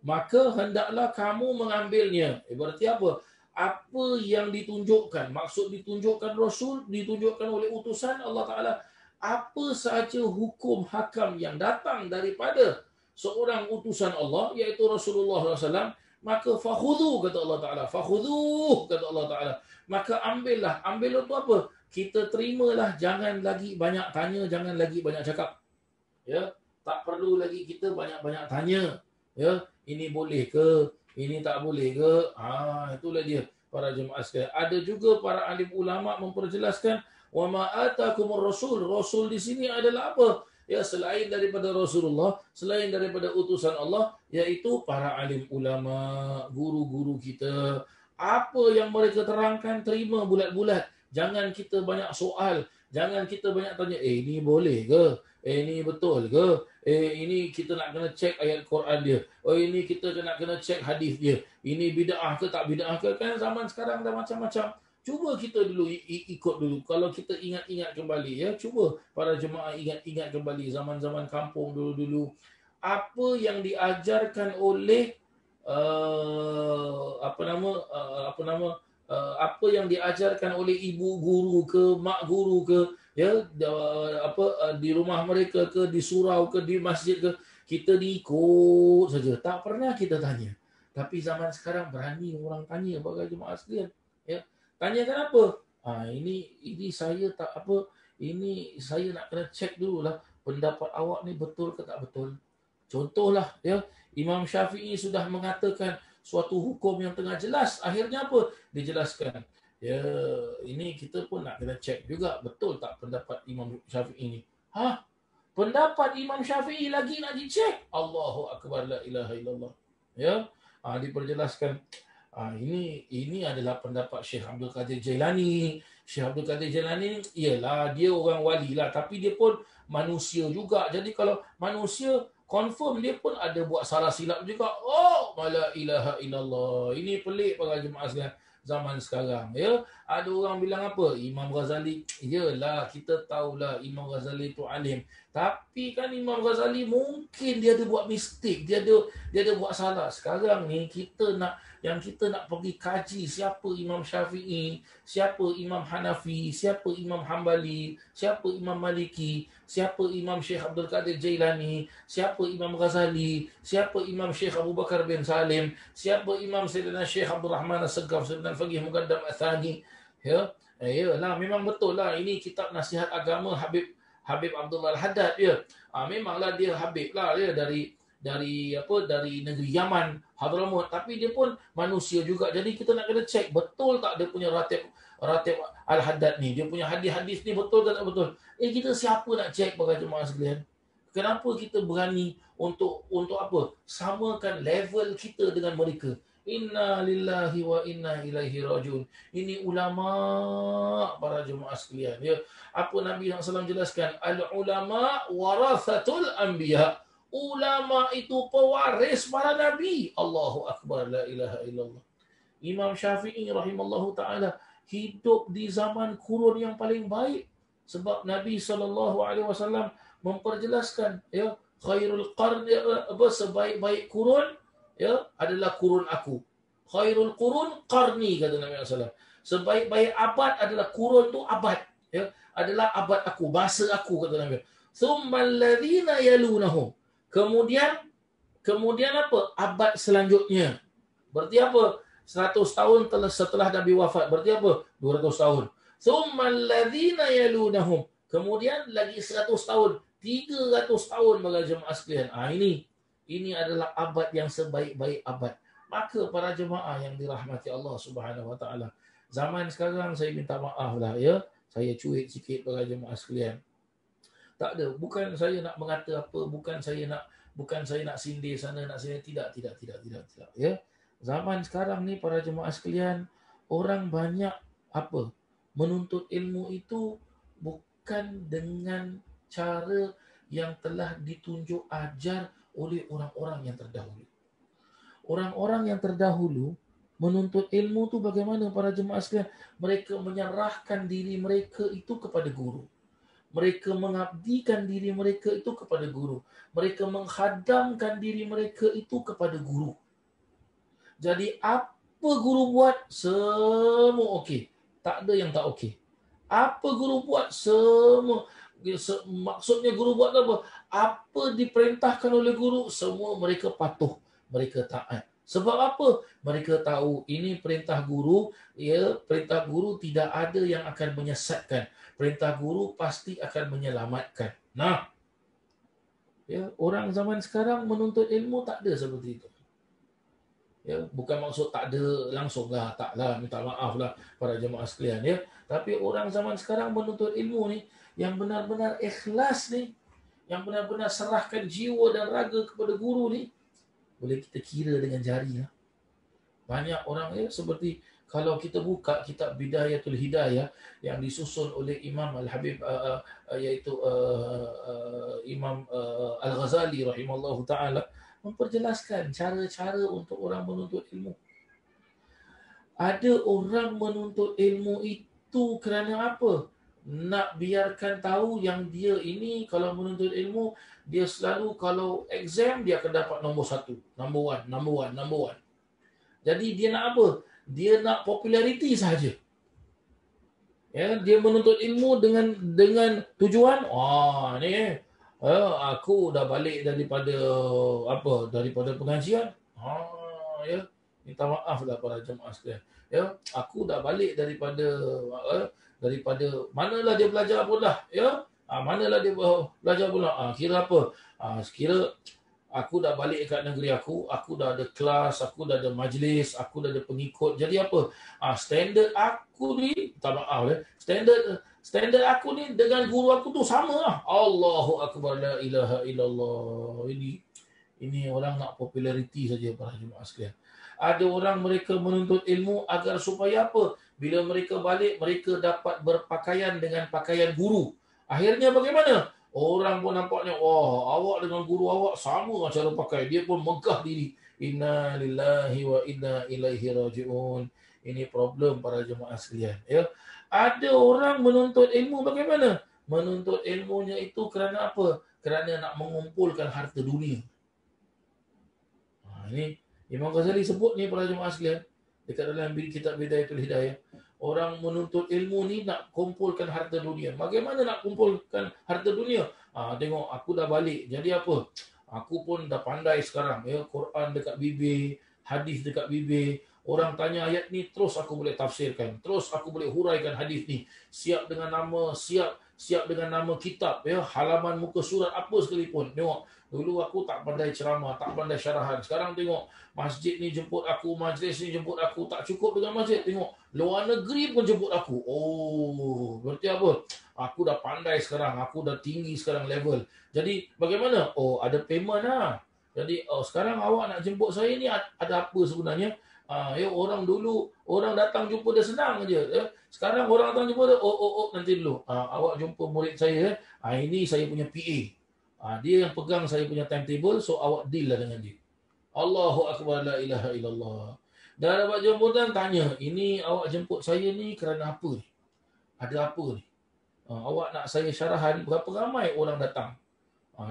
Maka hendaklah kamu mengambilnya. Berarti apa? Apa yang ditunjukkan, maksud ditunjukkan Rasul, ditunjukkan oleh utusan Allah taala. Apa sahaja hukum hakam yang datang daripada seorang utusan Allah, iaitu Rasulullah SAW, maka fakhudhu, kata Allah Ta'ala. Fakhudhu, kata Allah Ta'ala. Maka ambillah. Ambil itu apa? Kita terimalah. Jangan lagi banyak tanya, jangan lagi banyak cakap. Ya, tak perlu lagi kita banyak-banyak tanya. Ya, ini boleh ke? Ini tak boleh ke? Itulah dia para jemaah sekalian. Ada juga para alim ulama memperjelaskan, wa ma atakumur rasul. Rasul di sini adalah apa? Ya, selain daripada Rasulullah, selain daripada utusan Allah, iaitu para alim ulama, guru-guru kita. Apa yang mereka terangkan, terima bulat-bulat. Jangan kita banyak soal. Jangan kita banyak tanya, ini boleh ke? Ini betul ke? Ini kita nak kena cek ayat Quran dia. Ini kita nak kena cek hadis dia. Ini bid'ah ke tak bid'ah ke? Kan zaman sekarang dah macam-macam. Cuba kita dulu ikut dulu. Kalau kita ingat-ingat kembali, ya, cuba para jemaah ingat-ingat kembali zaman-zaman kampung dulu-dulu. Apa yang diajarkan oleh apa yang diajarkan oleh ibu guru ke, mak guru ke, ya, di rumah mereka ke, di surau ke, di masjid ke, kita diikut saja. Tak pernah kita tanya. Tapi zaman sekarang berani orang tanya bagi jemaah sekalian, ya. Tanyakan apa? Ini saya tak apa, ini saya nak kena cek dululah pendapat awak ni betul ke tak betul. Contohlah, ya, Imam Syafi'i sudah mengatakan suatu hukum yang tengah jelas, akhirnya apa? Dijelaskan. Ya, ini kita pun nak kena cek juga betul tak pendapat Imam Syafi'i ni. Pendapat Imam Syafi'i lagi nak dicek. Allahu akbar, la ilaha illallah. Ya, diperjelaskan. Ini adalah pendapat Syekh Abdul Qadir Jailani. Syekh Abdul Qadir Jailani, ialah dia orang wali lah, tapi dia pun manusia juga. Jadi kalau manusia, confirm dia pun ada buat salah silap juga. La ilaha illallah. Ini pelik para jemaah sekalian zaman sekarang, ya. Ada orang bilang apa? Imam Ghazali, iyalah kita tahulah Imam Ghazali itu alim, Tapi kan Imam Ghazali mungkin dia ada buat mistik, dia ada buat salah. Sekarang ni kita nak pergi kaji siapa Imam Syafi'i, siapa Imam Hanafi, siapa Imam Hambali, siapa Imam Maliki, siapa Imam Syekh Abdul Qadir Jailani, siapa Imam Ghazali, siapa Imam Syekh Abu Bakar bin Salim, siapa Imam Sayyidina Syekh Abdul Rahman As-Segaf, Sayyidina Al-Faqih Muqaddam Al-Thani. Ya, yalah, memang betul lah. Ini kitab nasihat agama Habib Abdullah Al-Haddad ya. Memanglah dia Habib lah ya, dari negeri Yaman, Hadramaut, tapi dia pun manusia juga. Jadi kita nak kena cek betul tak dia punya ratib Al-Haddad ni, dia punya hadis-hadis ni betul tak betul. Kita siapa nak cek para jemaah sekalian? Kenapa kita berani untuk apa? Samakan level kita dengan mereka. Inna lillahi wa inna ilaihi rajiun. Ini ulama para jemaah sekalian ya. Apa Nabi SAW jelaskan? Al-ulama warathatul anbiya. Ulama itu pewaris para nabi. Allahu akbar, la ilaha illallah. Imam Syafi'i rahimallahu taala hidup di zaman kurun yang paling baik, sebab Nabi SAW memperjelaskan ya, khairul qarni, sebaik-baik kurun ya adalah kurun aku. Khairul qurun qarni, kata Nabi SAW. Sebaik-baik abad adalah kurun tu abad ya, adalah abad aku, masa aku, kata Nabi. Tsummal ladzina yalunahum. Kemudian apa? Abad selanjutnya. Berarti apa? 100 tahun setelah Nabi wafat. Berarti apa? 200 tahun. Tsummal ladzina yalunahum. Kemudian lagi 100 tahun, 300 tahun bagi jemaah sekalian. Ini adalah abad yang sebaik-baik abad. Maka para jemaah yang dirahmati Allah Subhanahu Wa Taala, zaman sekarang saya minta maaf lah ya, saya cuit sikit para jemaah sekalian. Tak ada, bukan saya nak mengata apa, bukan saya nak sindir sana nak sini, tidak ya. Zaman sekarang ni para jemaah sekalian, orang banyak apa? Menuntut ilmu itu bukan dengan cara yang telah ditunjuk ajar oleh orang-orang yang terdahulu. Orang-orang yang terdahulu menuntut ilmu tu bagaimana para jemaah sekalian? Mereka menyerahkan diri mereka itu kepada guru. Mereka mengabdikan diri mereka itu kepada guru. Mereka menghadamkan diri mereka itu kepada guru. Jadi apa guru buat, semua okey. Tak ada yang tak okey. Apa guru buat, semua. Maksudnya guru buat apa? Apa diperintahkan oleh guru, semua mereka patuh, mereka taat. Sebab apa? Mereka tahu ini perintah guru, ya, perintah guru tidak ada yang akan menyesatkan. Perintah guru pasti akan menyelamatkan. Nah, ya, orang zaman sekarang menuntut ilmu tak ada seperti itu. Ya, bukan maksud tak ada langsung lah, taklah, minta maaf lah para jemaah sekalian ya. Tapi orang zaman sekarang menuntut ilmu ni yang benar-benar ikhlas ni, yang benar-benar serahkan jiwa dan raga kepada guru ni, boleh kita kira dengan jari lah. Banyak orang ya, seperti kalau kita buka kitab Bidayatul Hidayah yang disusun oleh Imam Al-Habib iaitu Imam Al-Ghazali rahimallahu taala, memperjelaskan cara-cara untuk orang menuntut ilmu. Ada orang menuntut ilmu itu kerana apa? Nak biarkan tahu yang dia ini kalau menuntut ilmu, dia selalu kalau exam dia akan dapat nombor 1, number one. Jadi dia nak apa? Dia nak populariti saja. Ya, dia menuntut ilmu dengan tujuan, aku dah balik daripada pengajian. Ya, minta maaf lah para jemaah sekalian. Ya, aku dah balik daripada manalah dia belajar pula ya, manalah dia belajar pula, kira apa, kira aku dah balik kat negeri aku dah ada kelas, aku dah ada majlis, aku dah ada pengikut. Jadi apa, standard aku ni, minta maaf ya, standard aku ni dengan guru aku tu sama lah. Allahu akbar, la ilaha illallah. Ini orang nak populariti saja para jemaah sekalian. Ada orang mereka menuntut ilmu agar supaya apa? Bila mereka balik, mereka dapat berpakaian dengan pakaian guru. Akhirnya bagaimana? Orang pun nampaknya, awak dengan guru awak sama cara pakai. Dia pun megah diri. Inna lillahi wa inna ilaihi raji'un. Ini problem para jemaah sekalian. Ya. Ada orang menuntut ilmu bagaimana? Menuntut ilmunya itu kerana apa? Kerana nak mengumpulkan harta dunia. Ini Imam Ghazali sebut ni para jemaah sekalian dekat dalam kitab Bidayatul Hidayah. Orang menuntut ilmu ni nak kumpulkan harta dunia. Bagaimana nak kumpulkan harta dunia? Tengok aku dah balik. Jadi apa? Aku pun dah pandai sekarang. Ya, Quran dekat bibir, hadis dekat bibir. Orang tanya ayat ni, terus aku boleh tafsirkan. Terus aku boleh huraikan hadis ni. Siap dengan nama kitab. Ya, halaman muka surat apa sekalipun. Tengok. Dulu aku tak pandai ceramah, tak pandai syarahan. Sekarang tengok, masjid ni jemput aku, majlis ni jemput aku. Tak cukup dengan masjid. Tengok, luar negeri pun jemput aku. Oh, berarti apa? Aku dah pandai sekarang. Aku dah tinggi sekarang level. Jadi, bagaimana? Oh, ada payment lah. Jadi, sekarang awak nak jemput saya ni ada apa sebenarnya? Ya, orang dulu, orang datang jumpa dia senang aja. Ya. Sekarang orang datang jumpa dia, nanti dulu. Awak jumpa murid saya, ini saya punya PA. Dia yang pegang saya punya timetable, so awak deal lah dengan dia. Allahu Akbar, la ilaha illallah. Dah dapat jemputan, tanya, ini awak jemput saya ni kerana apa ni? Ada apa ni? Awak nak saya syarahan, berapa ramai orang datang?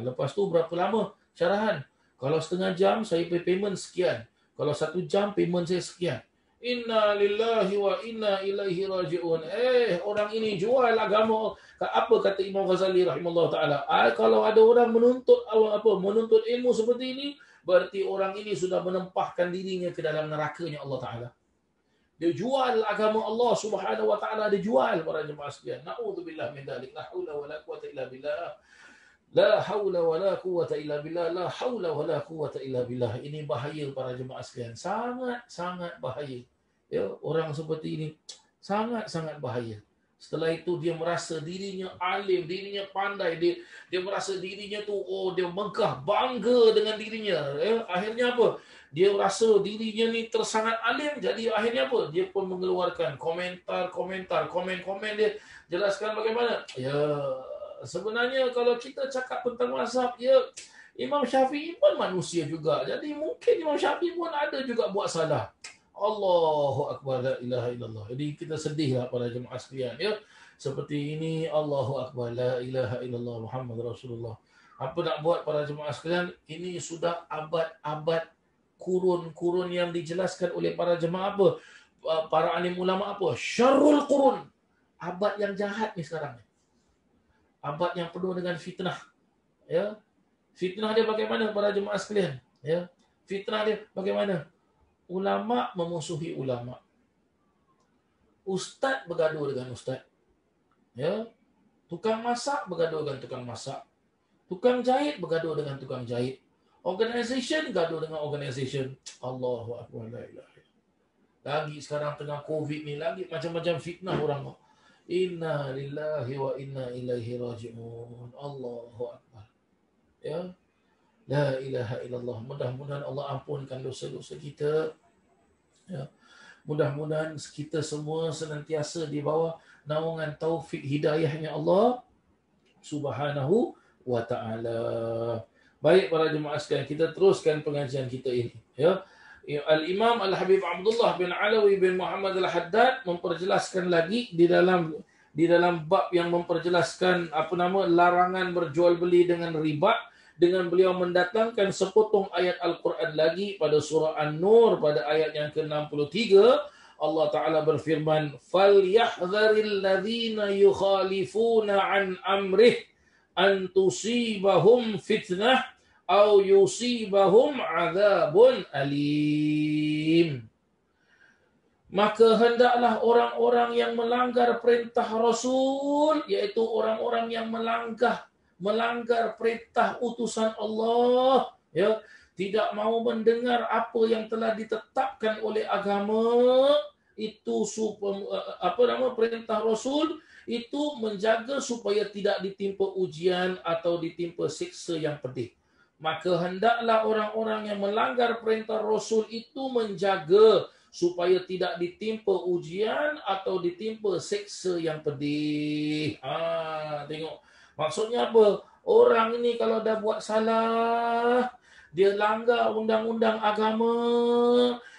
Lepas tu berapa lama syarahan? Kalau setengah jam, saya pay payment sekian. Kalau 1 jam, payment saya sekian. Inna lillahi wa inna ilaihi raji'un. Orang ini jual agama. Apa kata Imam Ghazali rahimahullah ta'ala? Kalau ada orang menuntut ilmu seperti ini, berarti orang ini sudah menempahkan dirinya ke dalam nerakanya Allah Ta'ala. Dia jual agama Allah Subhanahu wa ta'ala, dia jual para jemaah sekalian. Na'udzubillah min dzalik. La haula wala quwwata illa billah. La haula wala quwwata illa billah. La haula wala quwwata illa billah. Ini bahaya para jemaah sekalian. Sangat bahaya. Ya, orang seperti ini sangat bahaya. Setelah itu dia merasa dirinya alim, dirinya pandai, dia merasa dirinya tu dia megah, bangga dengan dirinya. Ya, akhirnya apa? Dia rasa dirinya ni tersangat alim, jadi akhirnya apa? Dia pun mengeluarkan komen dia jelaskan bagaimana. Ya, sebenarnya kalau kita cakap tentang mazhab, ya Imam Syafi'i pun manusia juga. Jadi mungkin Imam Syafi'i pun ada juga buat salah. Allahu Akbar, la ilaha illallah. Jadi kita sedihlah para jemaah sekalian, ya. Seperti ini, Allahu Akbar, la ilaha illallah Muhammad Rasulullah. Apa nak buat para jemaah sekalian? Ini sudah abad-abad, kurun-kurun yang dijelaskan oleh para jemaah apa? Para alim ulama apa? Syarrul qurun. Abad yang jahat ni sekarang. Abad yang penuh dengan fitnah. Ya. Fitnah dia bagaimana para jemaah sekalian? Ya. Fitnah dia bagaimana? Ulama memusuhi ulama. Ustaz bergaduh dengan ustaz. Ya. Tukang masak bergaduh dengan tukang masak. Tukang jahit bergaduh dengan tukang jahit. Organisation gaduh dengan organisation. Allahu Akbar, la ilaha illallah. Lagi sekarang tengah COVID ni, lagi macam-macam fitnah orang. Inna lillahi wa inna ilaihi raji'un. Allahu Akbar. Ya. La ilaha illallah. Mudah-mudahan Allah ampunkan dosa-dosa kita. Ya. Mudah-mudahan kita semua senantiasa di bawah naungan taufik hidayahnya Allah Subhanahu wa ta'ala. Baik para jemaah sekalian, kita teruskan pengajian kita ini. Ya. Al-Imam Al-Habib Abdullah bin Alawi bin Muhammad Al-Haddad memperjelaskan lagi di dalam bab yang memperjelaskan larangan berjual beli dengan riba, dengan beliau mendatangkan sepotong ayat Al-Quran lagi pada surah An-Nur pada ayat yang ke-63. Allah Ta'ala berfirman, فَلْيَحْذَرِ الَّذِينَ يُخَالِفُونَ عَنْ أَمْرِهِ أَنْ تُصِيبَهُمْ فِتْنَةٌ أَوْ يُصِيبَهُمْ عَذَابٌ أَلِيمٌ. Maka hendaklah orang-orang yang melanggar perintah Rasul, iaitu orang-orang yang melanggar perintah utusan Allah, ya, tidak mau mendengar apa yang telah ditetapkan oleh agama itu, perintah Rasul itu menjaga supaya tidak ditimpa ujian atau ditimpa siksa yang pedih. Maka hendaklah orang-orang yang melanggar perintah Rasul itu menjaga supaya tidak ditimpa ujian atau ditimpa siksa yang pedih. Tengok. Maksudnya apa? Orang ini kalau dah buat salah, dia langgar undang-undang agama,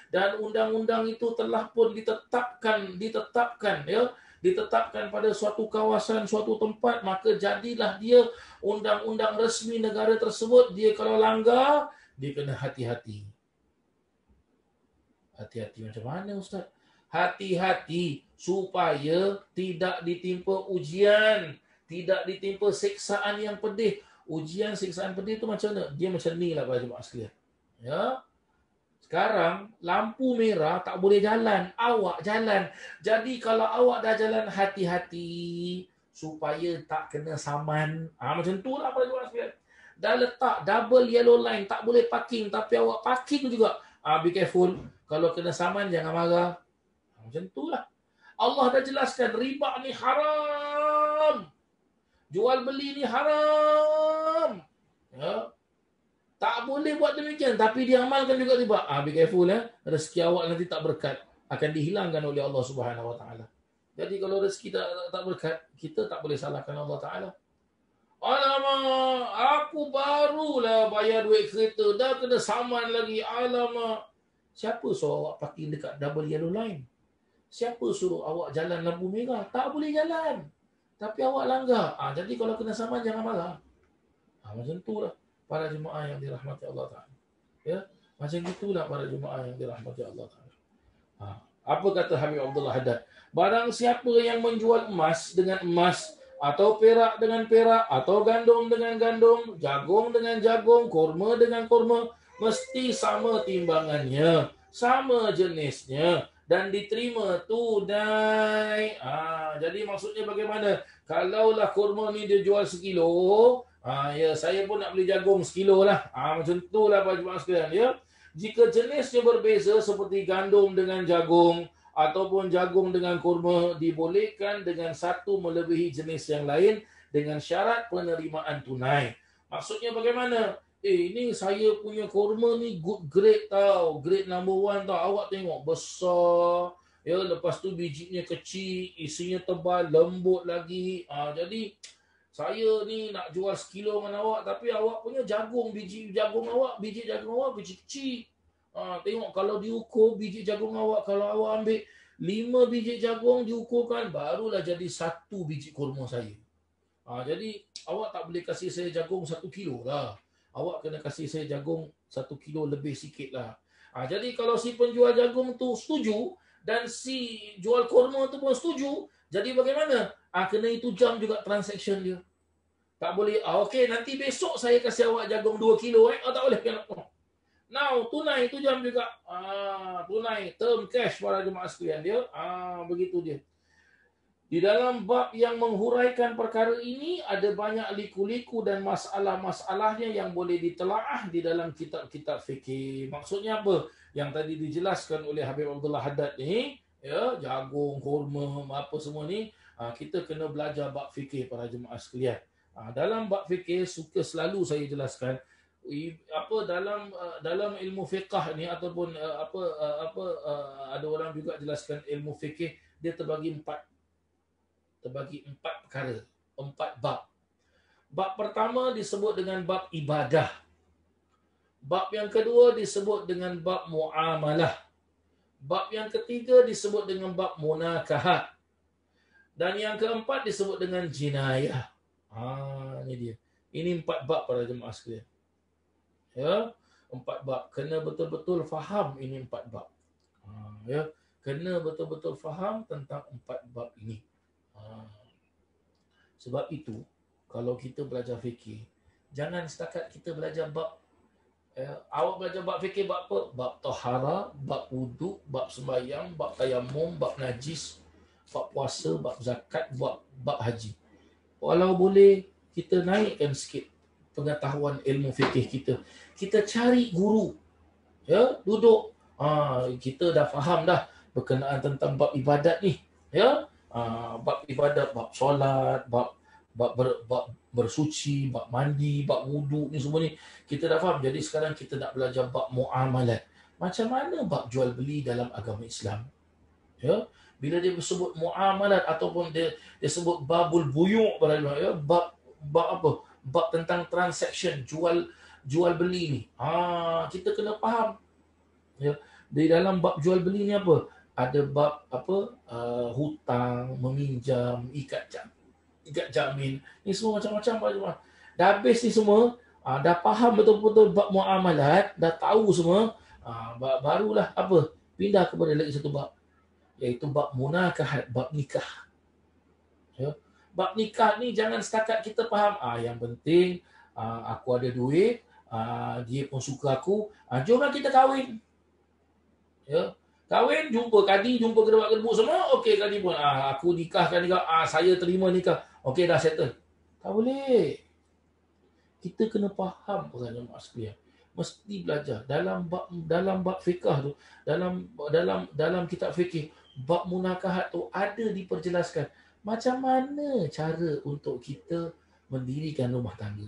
dan undang-undang itu telah pun ditetapkan, ya, ditetapkan pada suatu kawasan, suatu tempat, maka jadilah dia undang-undang resmi negara tersebut. Dia kalau langgar, dia kena hati-hati. Hati-hati macam mana, Ustaz? Hati-hati supaya tidak ditimpa ujian, tidak ditimpa siksaan yang pedih. Ujian, siksaan pedih itu macam mana? Dia macam ni lah para jemaah sekalian. Ya. Sekarang lampu merah tak boleh jalan, awak jalan. Jadi kalau awak dah jalan, hati-hati supaya tak kena saman. Macam tu lah para jemaah sekalian. Dah letak double yellow line, tak boleh parking, tapi awak parking juga. Be careful. Kalau kena saman, jangan marah. Macam tu lah. Allah dah jelaskan, riba ni haram. Jual beli ni haram. Ya. Tak boleh buat demikian, tapi dia amalkan juga riba. Be careful ya. Rezeki awak nanti tak berkat, akan dihilangkan oleh Allah Subhanahu Wa Taala. Jadi kalau rezeki tak berkat, kita tak boleh salahkan Allah Taala. Alamak, aku barulah bayar duit kereta, dah kena saman lagi. Alamak. Siapa suruh awak parking dekat double yellow line? Siapa suruh awak jalan lampu merah? Tak boleh jalan. Tapi awak langgar. Jadi kalau kena saman, jangan marah. Macam tu lah para jemaah yang dirahmati Allah Ta'ala. Ya? Macam itulah para jemaah yang dirahmati Allah Ta'ala. Apa kata Habib Abdullah Haddad? Barang siapa yang menjual emas dengan emas, atau perak dengan perak, atau gandum dengan gandum, jagung dengan jagung, kurma dengan kurma, mesti sama timbangannya, sama jenisnya, dan diterima tunai. Jadi maksudnya bagaimana? Kalaulah kurma ni dia jual sekilo, ya saya pun nak beli jagung sekilo lah. Macam tu lah Pak Jemaah sekalian. Ya. Jika jenisnya berbeza seperti gandum dengan jagung, ataupun jagung dengan kurma, dibolehkan dengan satu melebihi jenis yang lain dengan syarat penerimaan tunai. Maksudnya bagaimana? Ini saya punya kurma ni good grade tau. Grade number 1 tau. Awak tengok besar. Ya, lepas tu bijinya kecil, isinya tebal, lembut lagi. Jadi saya ni nak jual sekilo dengan awak, tapi awak punya jagung, biji jagung awak biji kecil. Tengok kalau diukur biji jagung awak, kalau awak ambil 5 biji jagung diukurkan, barulah jadi 1 biji kurma saya. Jadi awak tak boleh kasih saya jagung 1 kilo lah. Awak kena kasih saya jagung 1 kilo lebih sikit lah. Jadi kalau si penjual jagung tu setuju dan si jual kurma tu pun setuju, jadi bagaimana? Kena itu jam juga transaction dia. Tak boleh, okey nanti besok saya kasih awak jagung 2 kilo. Tak boleh. Now, tunai itu jam juga. Tunai, term cash para jemaah sekalian dia. Begitu dia. Di dalam bab yang menghuraikan perkara ini, ada banyak liku-liku dan masalah-masalahnya yang boleh ditelaah di dalam kitab-kitab fikih. Maksudnya apa? Yang tadi dijelaskan oleh Habib Abdullah Haddad ni, ya, jagung, kurma, apa semua ni, kita kena belajar bab fikih para jemaah sekalian. Dalam bab fikih, selalu saya jelaskan, dalam ilmu fiqh ni ataupun ada orang juga jelaskan ilmu fikih, dia terbagi 4 perkara, 4 bab. Bab pertama disebut dengan bab ibadah. Bab yang kedua disebut dengan bab muamalah. Bab yang ketiga disebut dengan bab munakahat. Dan yang keempat disebut dengan jinayah. Ini dia. Ini 4 bab para jemaah sekalian. Ya, 4 bab. Kena betul-betul faham ini 4 bab. Ya, kena betul-betul faham tentang 4 bab ini. Sebab itu, kalau kita belajar fikih, jangan setakat kita belajar bab. Awak belajar bab fikih bab apa? Bab tahara, bab wuduk, bab sembahyang, bab tayamum, bab najis, bab puasa, bab zakat, bab haji. Walau boleh kita naikkan sikit pengetahuan ilmu fikih kita. Kita cari guru. Ya, duduk. Kita dah faham dah berkenaan tentang bab ibadat ni. Ya. Bab ibadat, bab solat, bab bersuci, bab mandi, bab wuduk ni semua ni kita dah faham. Jadi sekarang kita nak belajar bab muamalat. Macam mana bab jual beli dalam agama Islam? Ya, bila dia sebut muamalat ataupun dia sebut babul buyu' ya, bab apa? Bab tentang transaction jual beli ni. Kita kena faham. Ya, di dalam bab jual beli ni apa? ada bab hutang, meminjam, ikat jamin. Ni semua macam-macam. Dah habis ni semua, dah faham betul-betul bab muamalat, dah tahu semua, barulah pindah kepada lagi satu bab, iaitu bab munakahat, bab nikah. Ya. Bab nikah ni jangan setakat kita faham, yang penting aku ada duit, dia pun suka aku, jomlah kita kahwin. Ya. Kahwin, jumpa kadi, jumpa kedebak-kedebuk semua, okey kadi pun, aku nikahkan nikah, saya terima nikah, okey dah settle. Tak boleh. Kita kena faham para jemaah sekalian. Mesti belajar dalam bab fikah tu, dalam kitab fikih, bab munakahat tu ada diperjelaskan macam mana cara untuk kita mendirikan rumah tangga.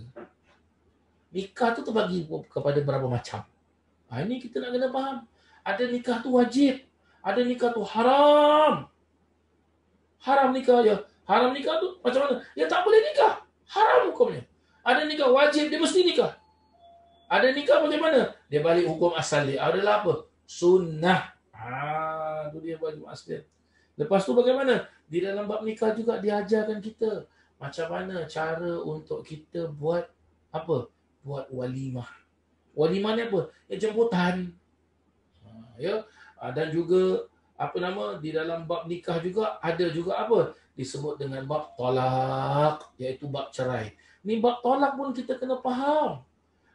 Nikah tu terbagi kepada berapa macam. Ini kita nak kena faham. Ada nikah tu wajib, ada nikah tu haram. Haram nikah je. Haram nikah tu macam mana? Ya tak boleh nikah. Haram hukumnya. Ada nikah wajib, dia mesti nikah. Ada nikah bagaimana? Dia balik hukum asal dia. Adalah apa? Sunnah. Itu dia wajib asal. Lepas tu bagaimana? Di dalam bab nikah juga diajarkan kita macam mana cara untuk kita buat buat walimah. Walimah ni apa? Ya jemputan. Ya. Dan juga di dalam bab nikah juga ada juga disebut dengan bab talak, iaitu bab cerai. Ni bab talak pun kita kena faham.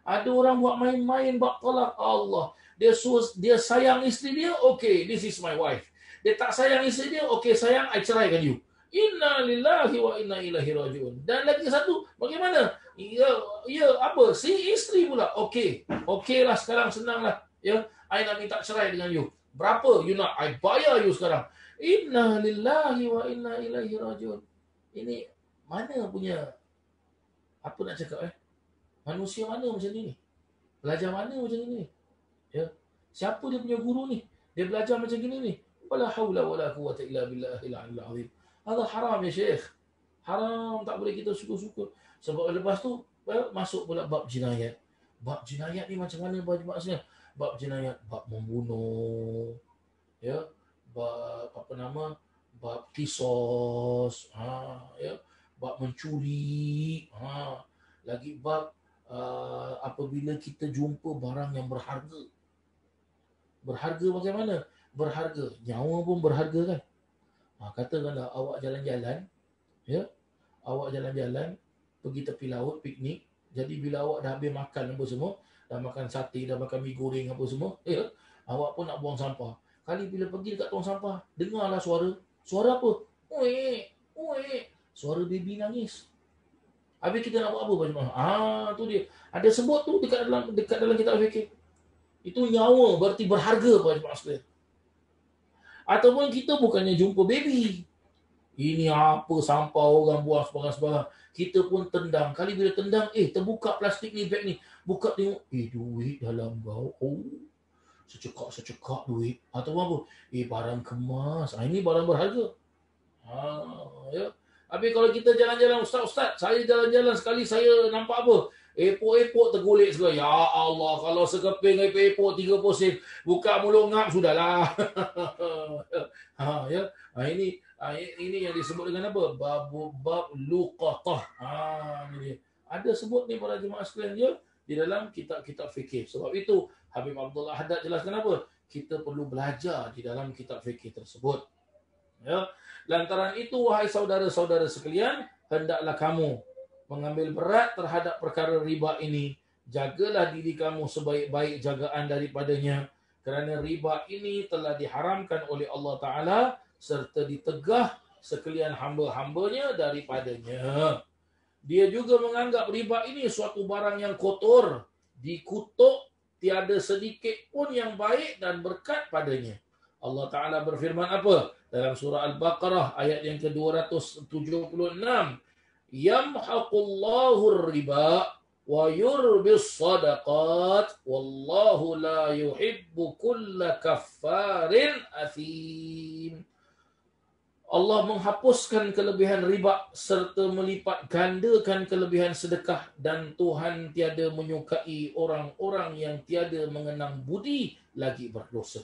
Ada orang buat main-main bab talak. Allah, dia sayang isteri dia, okay, this is my wife. Dia tak sayang isteri dia, okay sayang, I ceraikan you. Inna lillahi wa inna ilaihi raji'un. Dan lagi satu, bagaimana? Si isteri pula, okay lah sekarang, senang lah. Ya, I nak minta cerai dengan you. Berapa you nak? I bayar you sekarang. Inna lillahi wa inna ilaihi raji'un. Ini mana punya nak cakap manusia mana macam ni? Belajar mana macam ni? Ya. Siapa dia punya guru ni? Dia belajar macam gini ni. Wala haula wala quwwata illa billahil aliyyil azim. Ada haram ya Syekh. Haram, tak boleh kita suka-suka. Sebab lepas tu masuk pula bab jinayat. Bab jinayat ni macam mana maksudnya? Bab jinayat, bab membunuh. Ya. Bab bab kisos. Ya. Bab mencuri, lagi bab apabila kita jumpa barang yang berharga. Berharga bagaimana? Berharga, nyawa pun berharga kan. Katakanlah awak jalan-jalan, ya, awak jalan-jalan pergi tepi laut piknik. Jadi bila awak dah habis makan apa semua, dah makan sate, dah makan mi goreng apa semua, ya, awak pun nak buang sampah. Kali bila pergi dekat tong sampah, dengarlah suara apa? Suara baby nangis. Habis kita nak buat apa macam tu dia. Ada sebut tu dekat dalam kitab fikih. Itu nyawa, berarti berharga pada maksudnya. Ataupun kita bukannya jumpa baby. Ini apa sampah orang buang sebarang-sebarang. Kita pun tendang. Kali bila tendang, terbuka plastik ni, beg ni. Buka tengok, duit dalam bau. Secekak duit. Ataupun apa? Barang kemas. Ini barang berharga. Ya. Habis kalau kita jalan-jalan, Ustaz, saya jalan-jalan sekali saya nampak apa? Epok-epok tergolek segala. Ya Allah, kalau sekeping epok-epok 30 sen, buka mulut ngap sudahlah. Ya. Ini yang disebut dengan apa? Bab luqatah. Ini dia. Ada sebut ni para jemaah sekalian dia di dalam kitab-kitab fikih. Sebab itu Habib Abdullah Haddad jelaskan apa? Kita perlu belajar di dalam kitab fikih tersebut. Ya. Lantaran itu, wahai saudara-saudara sekalian, hendaklah kamu mengambil berat terhadap perkara riba ini. Jagalah diri kamu sebaik-baik jagaan daripadanya. Kerana riba ini telah diharamkan oleh Allah Ta'ala serta ditegah sekalian hamba-hambanya daripadanya. Dia juga menganggap riba ini suatu barang yang kotor, dikutuk, tiada sedikit pun yang baik dan berkat padanya. Allah Ta'ala berfirman apa? Dalam surah Al-Baqarah ayat yang ke-276. Yamhaqullahu riba wa yurbis sadaqat wallahu la yuhibbu kulla kaffarin athim. Allah menghapuskan kelebihan riba serta melipat gandakan kelebihan sedekah, dan Tuhan tiada menyukai orang-orang yang tiada mengenang budi lagi berdosa.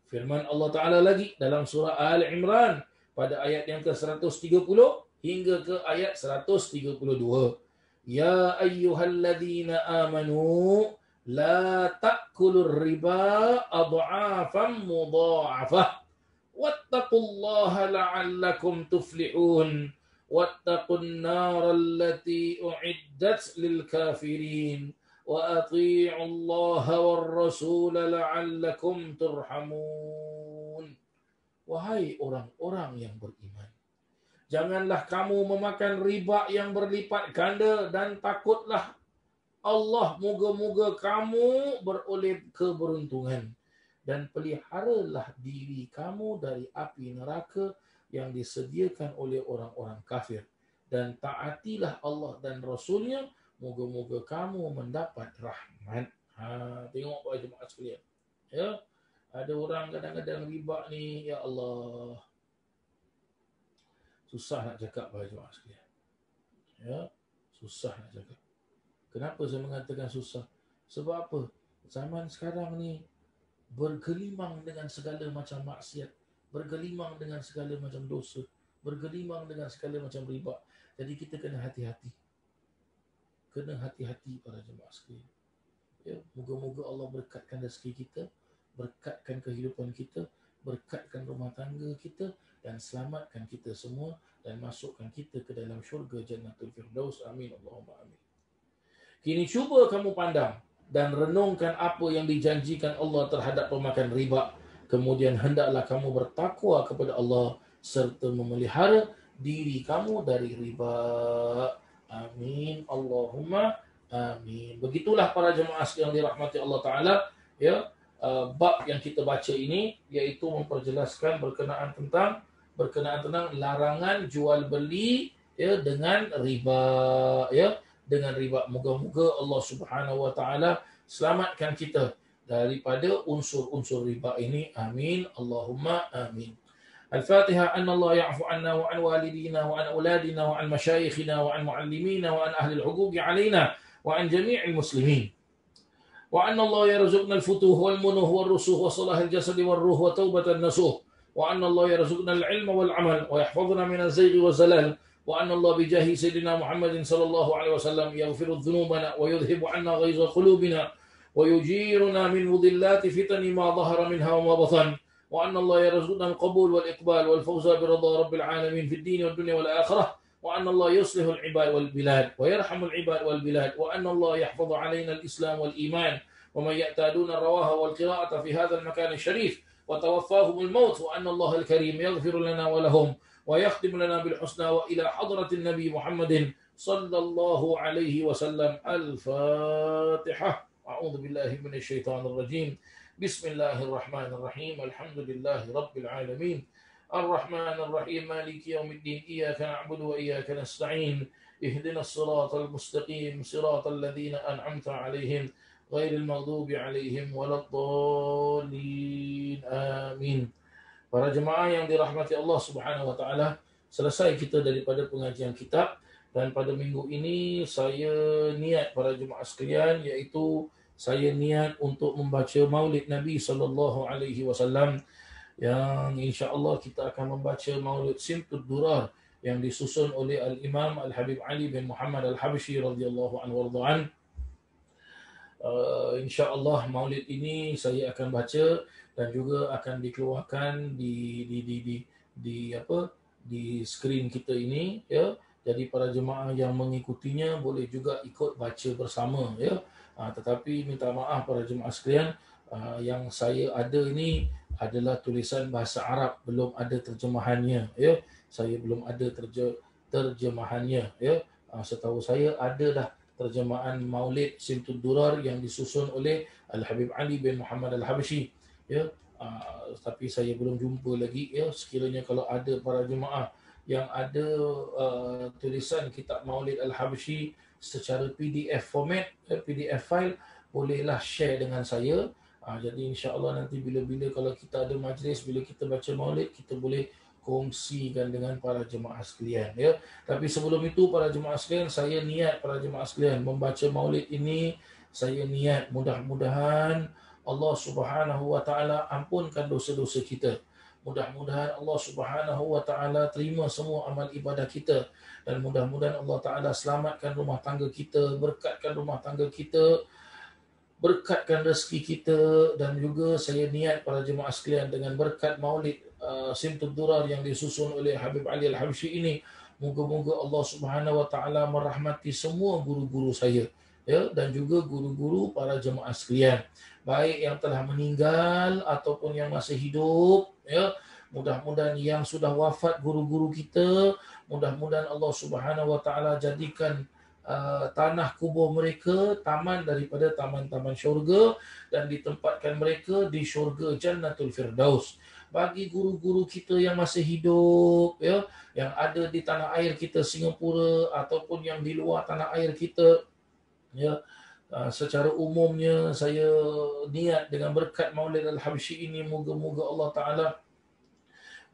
Firman Allah Ta'ala lagi dalam surah Al Imran pada ayat yang ke-130 hingga ke ayat 132. Ya ayyuhalladzina amanu la ta'kulur riba adha'afan mudha'afah wattaqullaha la'allakum tuflihun wattaqun narallati u'iddat lil kafirin wa ati'ullaha war rasul la'allakum turhamun. Wahai orang-orang yang beriman, janganlah kamu memakan riba yang berlipat ganda dan takutlah Allah, moga-moga kamu beroleh keberuntungan, dan peliharalah diri kamu dari api neraka yang disediakan oleh orang-orang kafir, dan taatilah Allah dan Rasulnya, moga-moga kamu mendapat rahmat. Tengok para jemaah sekalian. Ya, ada orang kadang-kadang riba ni, ya Allah, susah nak cakap para jemaah sekalian. Ya, susah nak cakap. Kenapa saya mengatakan susah? Sebab apa? Zaman sekarang ni bergelimang dengan segala macam maksiat, bergelimang dengan segala macam dosa, bergelimang dengan segala macam riba. Jadi kita kena hati-hati. Kena hati-hati para jemaah sekalian. Ya, moga-moga Allah berkatkan rezeki kita, berkatkan kehidupan kita, berkatkan rumah tangga kita, dan selamatkan kita semua dan masukkan kita ke dalam syurga Jannatul Firdaus. Amin Allahumma amin. Kini cuba kamu pandang dan renungkan apa yang dijanjikan Allah terhadap pemakan riba. Kemudian hendaklah kamu bertakwa kepada Allah serta memelihara diri kamu dari riba. Amin Allahumma amin. Begitulah para jemaah yang dirahmati Allah Ta'ala, ya, bab yang kita baca ini iaitu memperjelaskan berkenaan tentang larangan jual beli, ya, dengan riba, ya, dengan riba. Moga-moga Allah Subhanahu wa taala selamatkan kita daripada unsur-unsur riba ini. Amin Allahumma amin. Al-Fatihah. Anna Allah ya'fu anna wa an walidina wa an auladina wa an masyayikhina wa an muallimina wa an ahli al-huquq alaina wa an jami'il muslimin. Wa anna Allah yarzuqna al-futuh wal munuh wal rusuh wa salah al-jasad wal ruh wa taubatan nasuh. Wa anna Allah yarzuqna al-ilma wal amal wa yahfazna min az-zayg wa zalal. وأن الله بجاه سيدنا محمد صلى الله عليه وسلم يغفر ذنوبنا ويذهب عنا غيظ قلوبنا ويجيرنا من مضلات فتن ما ظهر منها وما بطن وأن الله يرزقنا القبول والإقبال والفوز برضا رب العالمين في الدين والدنيا والآخرة وأن الله يصلح العباد والبلاد ويرحم العباد والبلاد وأن الله يحفظ علينا الإسلام والإيمان ومن يأتادون الرواها والقراءة في هذا المكان الشريف وتوفاهم الموت وأن الله الكريم يغفر لنا ولهم ويختم لنا بالحسنى وإلى حضرة النبي محمد صلى الله عليه وسلم. الفاتحة. أعوذ بالله من الشيطان الرجيم. بسم الله الرحمن الرحيم. الحمد لله رب العالمين الرحمن الرحيم مالك يوم الدين إياك نعبد وإياك نستعين اهدنا الصراط المستقيم صراط الذين أنعمت عليهم غير المغضوب عليهم ولا الضالين. آمين. Para jemaah yang dirahmati Allah Subhanahu wa taala, selesai kita daripada pengajian kitab, dan pada minggu ini saya niat para jemaah sekalian, iaitu saya niat untuk membaca Maulid Nabi sallallahu alaihi wasallam, yang insya-Allah kita akan membaca Maulid Simtud Durar yang disusun oleh Al-Imam Al-Habib Ali bin Muhammad Al-Habsyi radhiyallahu anhu warḍa'an. Insya-Allah Maulid ini saya akan baca dan juga akan dikeluarkan di skrin kita ini, ya. Jadi para jemaah yang mengikutinya boleh juga ikut baca bersama, ya. Tetapi minta maaf para jemaah sekalian, yang saya ada ini adalah tulisan bahasa Arab, belum ada terjemahannya, ya. Saya belum ada terjemahannya, ya. Setahu saya ada dah terjemahan Maulid Simtud Durar yang disusun oleh Al-Habib Ali bin Muhammad Al-Habsyi, ya. Tapi saya belum jumpa lagi, ya. Sekiranya kalau ada para jemaah yang ada tulisan kitab Maulid Al-Habsyi secara PDF format, PDF file, bolehlah share dengan saya. Jadi insya-Allah nanti bila-bila kalau kita ada majlis, bila kita baca Maulid, kita boleh kongsikan dengan para jemaah sekalian, ya. Tapi sebelum itu para jemaah sekalian, saya niat para jemaah sekalian membaca Maulid ini, saya niat mudah-mudahan Allah Subhanahu wa taala ampunkan dosa-dosa kita. Mudah-mudahan Allah Subhanahu wa taala terima semua amal ibadah kita, dan mudah-mudahan Allah taala selamatkan rumah tangga kita, berkatkan rumah tangga kita, berkatkan rezeki kita. Dan juga saya niat para jemaah sekalian dengan berkat Maulid Simtud Durar yang disusun oleh Habib Ali Al-Habsyi ini, moga-moga Allah Subhanahu wa taala merahmati semua guru-guru saya, ya, dan juga guru-guru para jemaah sekalian, baik yang telah meninggal ataupun yang masih hidup, ya. Mudah-mudahan yang sudah wafat guru-guru kita, mudah-mudahan Allah Subhanahu wa taala jadikan tanah kubur mereka taman daripada taman-taman syurga, dan ditempatkan mereka di syurga Jannatul Firdaus. Bagi guru-guru kita yang masih hidup, ya, yang ada di tanah air kita Singapura ataupun yang di luar tanah air kita, ya, secara umumnya saya niat dengan berkat Maulid Al-Habsyi ini, moga-moga Allah Ta'ala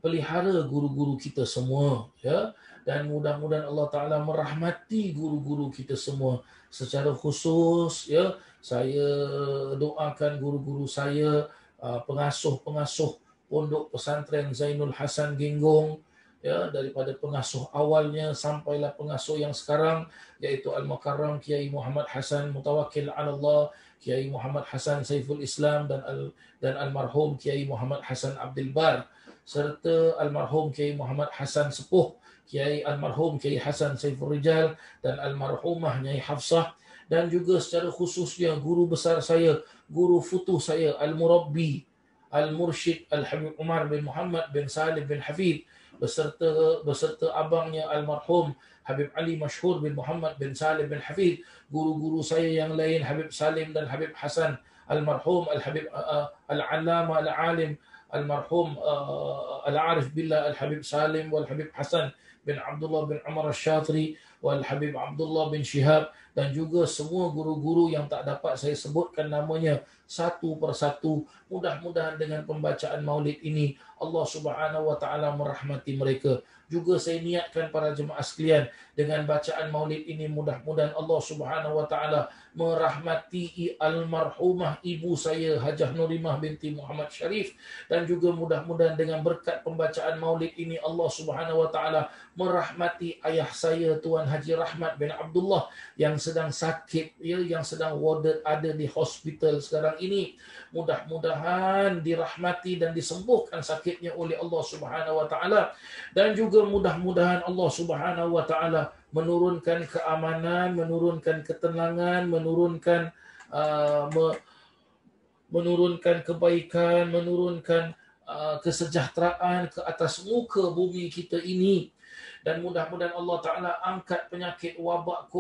pelihara guru-guru kita semua, ya, dan mudah-mudahan Allah Ta'ala merahmati guru-guru kita semua. Secara khusus, ya, saya doakan guru-guru saya, pengasuh-pengasuh Pondok Pesantren Zainul Hasan Genggong, ya, daripada pengasuh awalnya sampailah pengasuh yang sekarang, yaitu Al-Mukarram Kiai Muhammad Hasan Mutawakkil 'ala Allah, Kiai Muhammad Hasan Saiful Islam, dan almarhum Kiai Muhammad Hasan Abdul Bar, serta almarhum Kiai Muhammad Hasan Sepuh, Kiai almarhum Kiai Hasan Saiful Rijal, dan almarhumah Nyai Hafsah, dan juga secara khususnya guru besar saya, guru futuh saya, Al-Murabbi Al-Mursyid Al-Habib Umar bin Muhammad bin Salim bin Hafid, beserta abangnya almarhum Habib Ali Mashhur bin Muhammad bin Salim bin Hafid, guru-guru saya yang lain Habib Salim dan Habib Hasan, almarhum Al-Habib Al-Allama Al-Alim almarhum Al-Arif Billah Al-Habib Salim wal Habib Hasan bin Abdullah bin Umar Al-Syatri wal Habib Abdullah bin Shihab, dan juga semua guru-guru yang tak dapat saya sebutkan namanya satu persatu. Mudah-mudahan dengan pembacaan maulid ini Allah Subhanahu wa taala merahmati mereka. Juga saya niatkan para jemaah sekalian, dengan bacaan maulid ini mudah-mudahan Allah Subhanahu wa taala merahmati almarhumah ibu saya Hajah Nurimah binti Muhammad Syarif, dan juga mudah-mudahan dengan berkat pembacaan maulid ini Allah Subhanahu wa taala merahmati ayah saya Tuan Haji Rahmat bin Abdullah yang sedang sakit, ya, yang sedang warded ada di hospital sekarang ini. Mudah-mudahan dirahmati dan disembuhkan sakitnya oleh Allah Subhanahu wa taala, dan juga mudah-mudahan Allah Subhanahu wa taala menurunkan keamanan, menurunkan ketenangan, menurunkan kebaikan, menurunkan kesejahteraan ke atas muka bumi kita ini. Dan mudah-mudahan Allah Ta'ala angkat penyakit wabak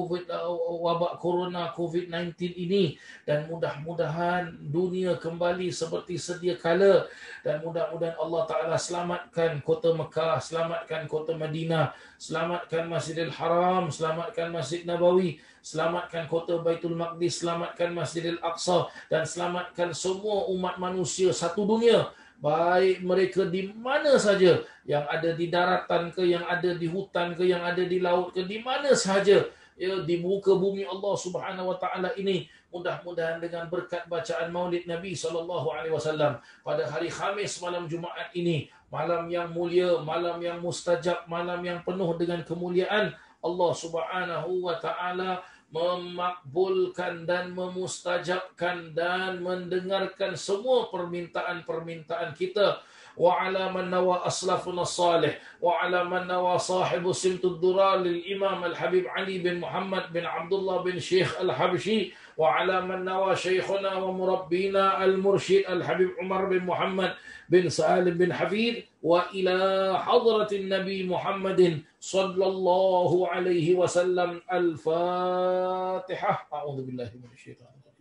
corona COVID-19 ini, dan mudah-mudahan dunia kembali seperti sedia kala, dan mudah-mudahan Allah Ta'ala selamatkan kota Mekah, selamatkan kota Madinah, selamatkan Masjidil Haram, selamatkan Masjid Nabawi, selamatkan kota Baitul Maqdis, selamatkan Masjidil Aqsa, dan selamatkan semua umat manusia satu dunia, baik mereka di mana saja, yang ada di daratan ke, yang ada di hutan ke, yang ada di laut ke, di mana saja, ya, di muka bumi Allah Subhanahu wa taala ini. Mudah-mudahan dengan berkat bacaan Maulid Nabi SAW pada hari Khamis malam Jumaat ini, malam yang mulia, malam yang mustajab, malam yang penuh dengan kemuliaan, Allah Subhanahu wa taala memakbulkan dan memustajabkan dan mendengarkan semua permintaan-permintaan kita. Wa ala man nawa aslafuna salih wa ala man nawa sahibu simtud durar lil imam al-habib Ali bin Muhammad bin Abdullah bin Syekh al-Habsyi wa ala man nawa syekhuna wa murabbina al-mursyid al-habib Umar bin Muhammad bin Salim bin Hafid wa ila hadratin Nabi Muhammadin sallallahu alaihi wasallam. Al-Fatihah. A'udzu billahi minasyaitonir rajim.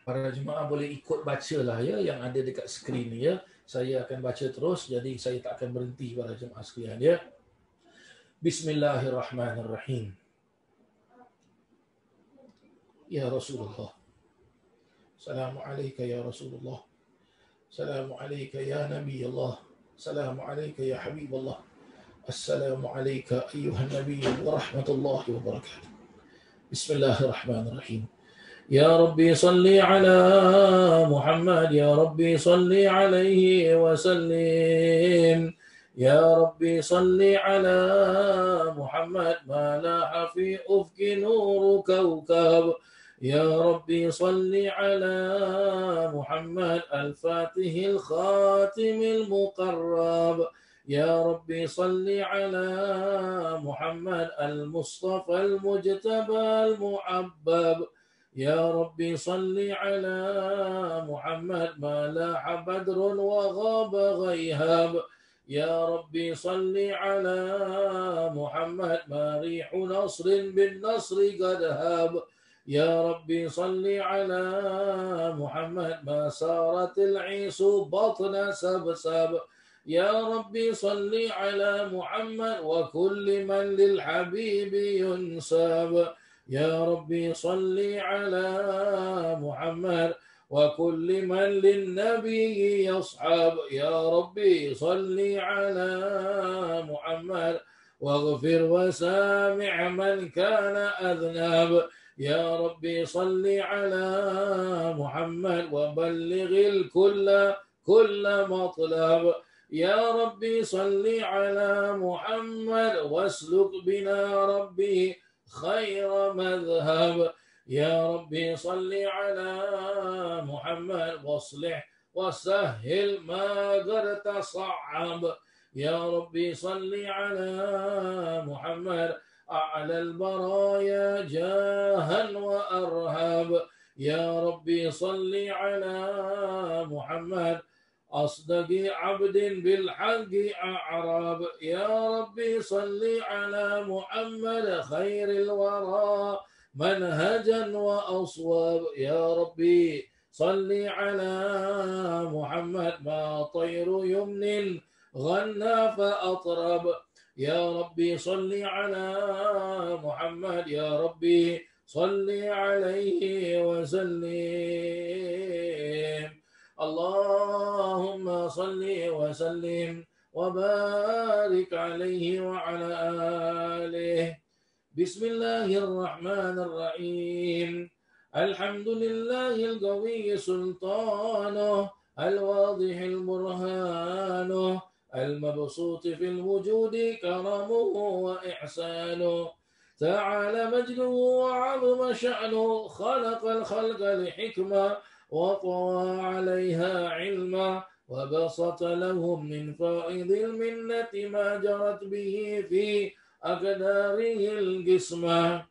Para jemaah boleh ikut bacalah, ya, yang ada dekat skrin ni, ya. Saya akan baca terus, jadi saya tak akan berhenti para jemaah sekalian, ya. Bismillahirrahmanirrahim. Ya Rasulullah. Assalamualaikum ya Rasulullah. السلام عليك يا نبي الله، السلام عليك يا حبيب الله، السلام عليك أيها النبي ورحمة الله وبركاته. بسم الله الرحمن الرحيم. يا ربي صل على محمد، يا ربي صل عليه وسلم. يا ربي صل على محمد، ما لاح في أفق نور كوكب. يا ربي صل على محمد الفاتح الخاتم المقرب. يا ربي صل على محمد المصطفى المجتبى المحبب. يا ربي صل على محمد ما لاح بدر وغاب غيهاب. يا ربي صل على محمد ما ريح نصر بالنصر قد هاب. يا ربي صل على محمد ما سارت العيس بطن سبسب. يا ربي صل على محمد وكل من للحبيب ينسب. يا ربي صل على محمد وكل من للنبي يصحب. يا ربي صل على محمد واغفر وسامع من كان أذنب. يا ربي صل على محمد وبلغ الكل كل مطلب. يا ربي صل على محمد واسلك بنا ربي خير مذهب. يا ربي صل على محمد واصلح وسهل ما قد تصعب. يا ربي صل على محمد أعلى البرايا جاها وأرهاب. يا ربي صل على محمد أصدق عبد بالحق أعراب. يا ربي صل على محمد خير الورى منهجا وأصواب. يا ربي صل على محمد ما طير يمن غنى فأطرب. يا ربي صل على محمد، يا ربي صل عليه وسلم. اللهم صل وسلم وبارك عليه وعلى آله. بسم الله الرحمن الرحيم. الحمد لله القوي سلطانه، الواضح البرهانه، المبسوط في الوجود كرمه وإحسانه. تعالى مجده وعظم شأنه، خلق الخلق لحكمة وطوى عليها علما، وبسط لهم من فائض المنة ما جرت به في أقداره القسمة.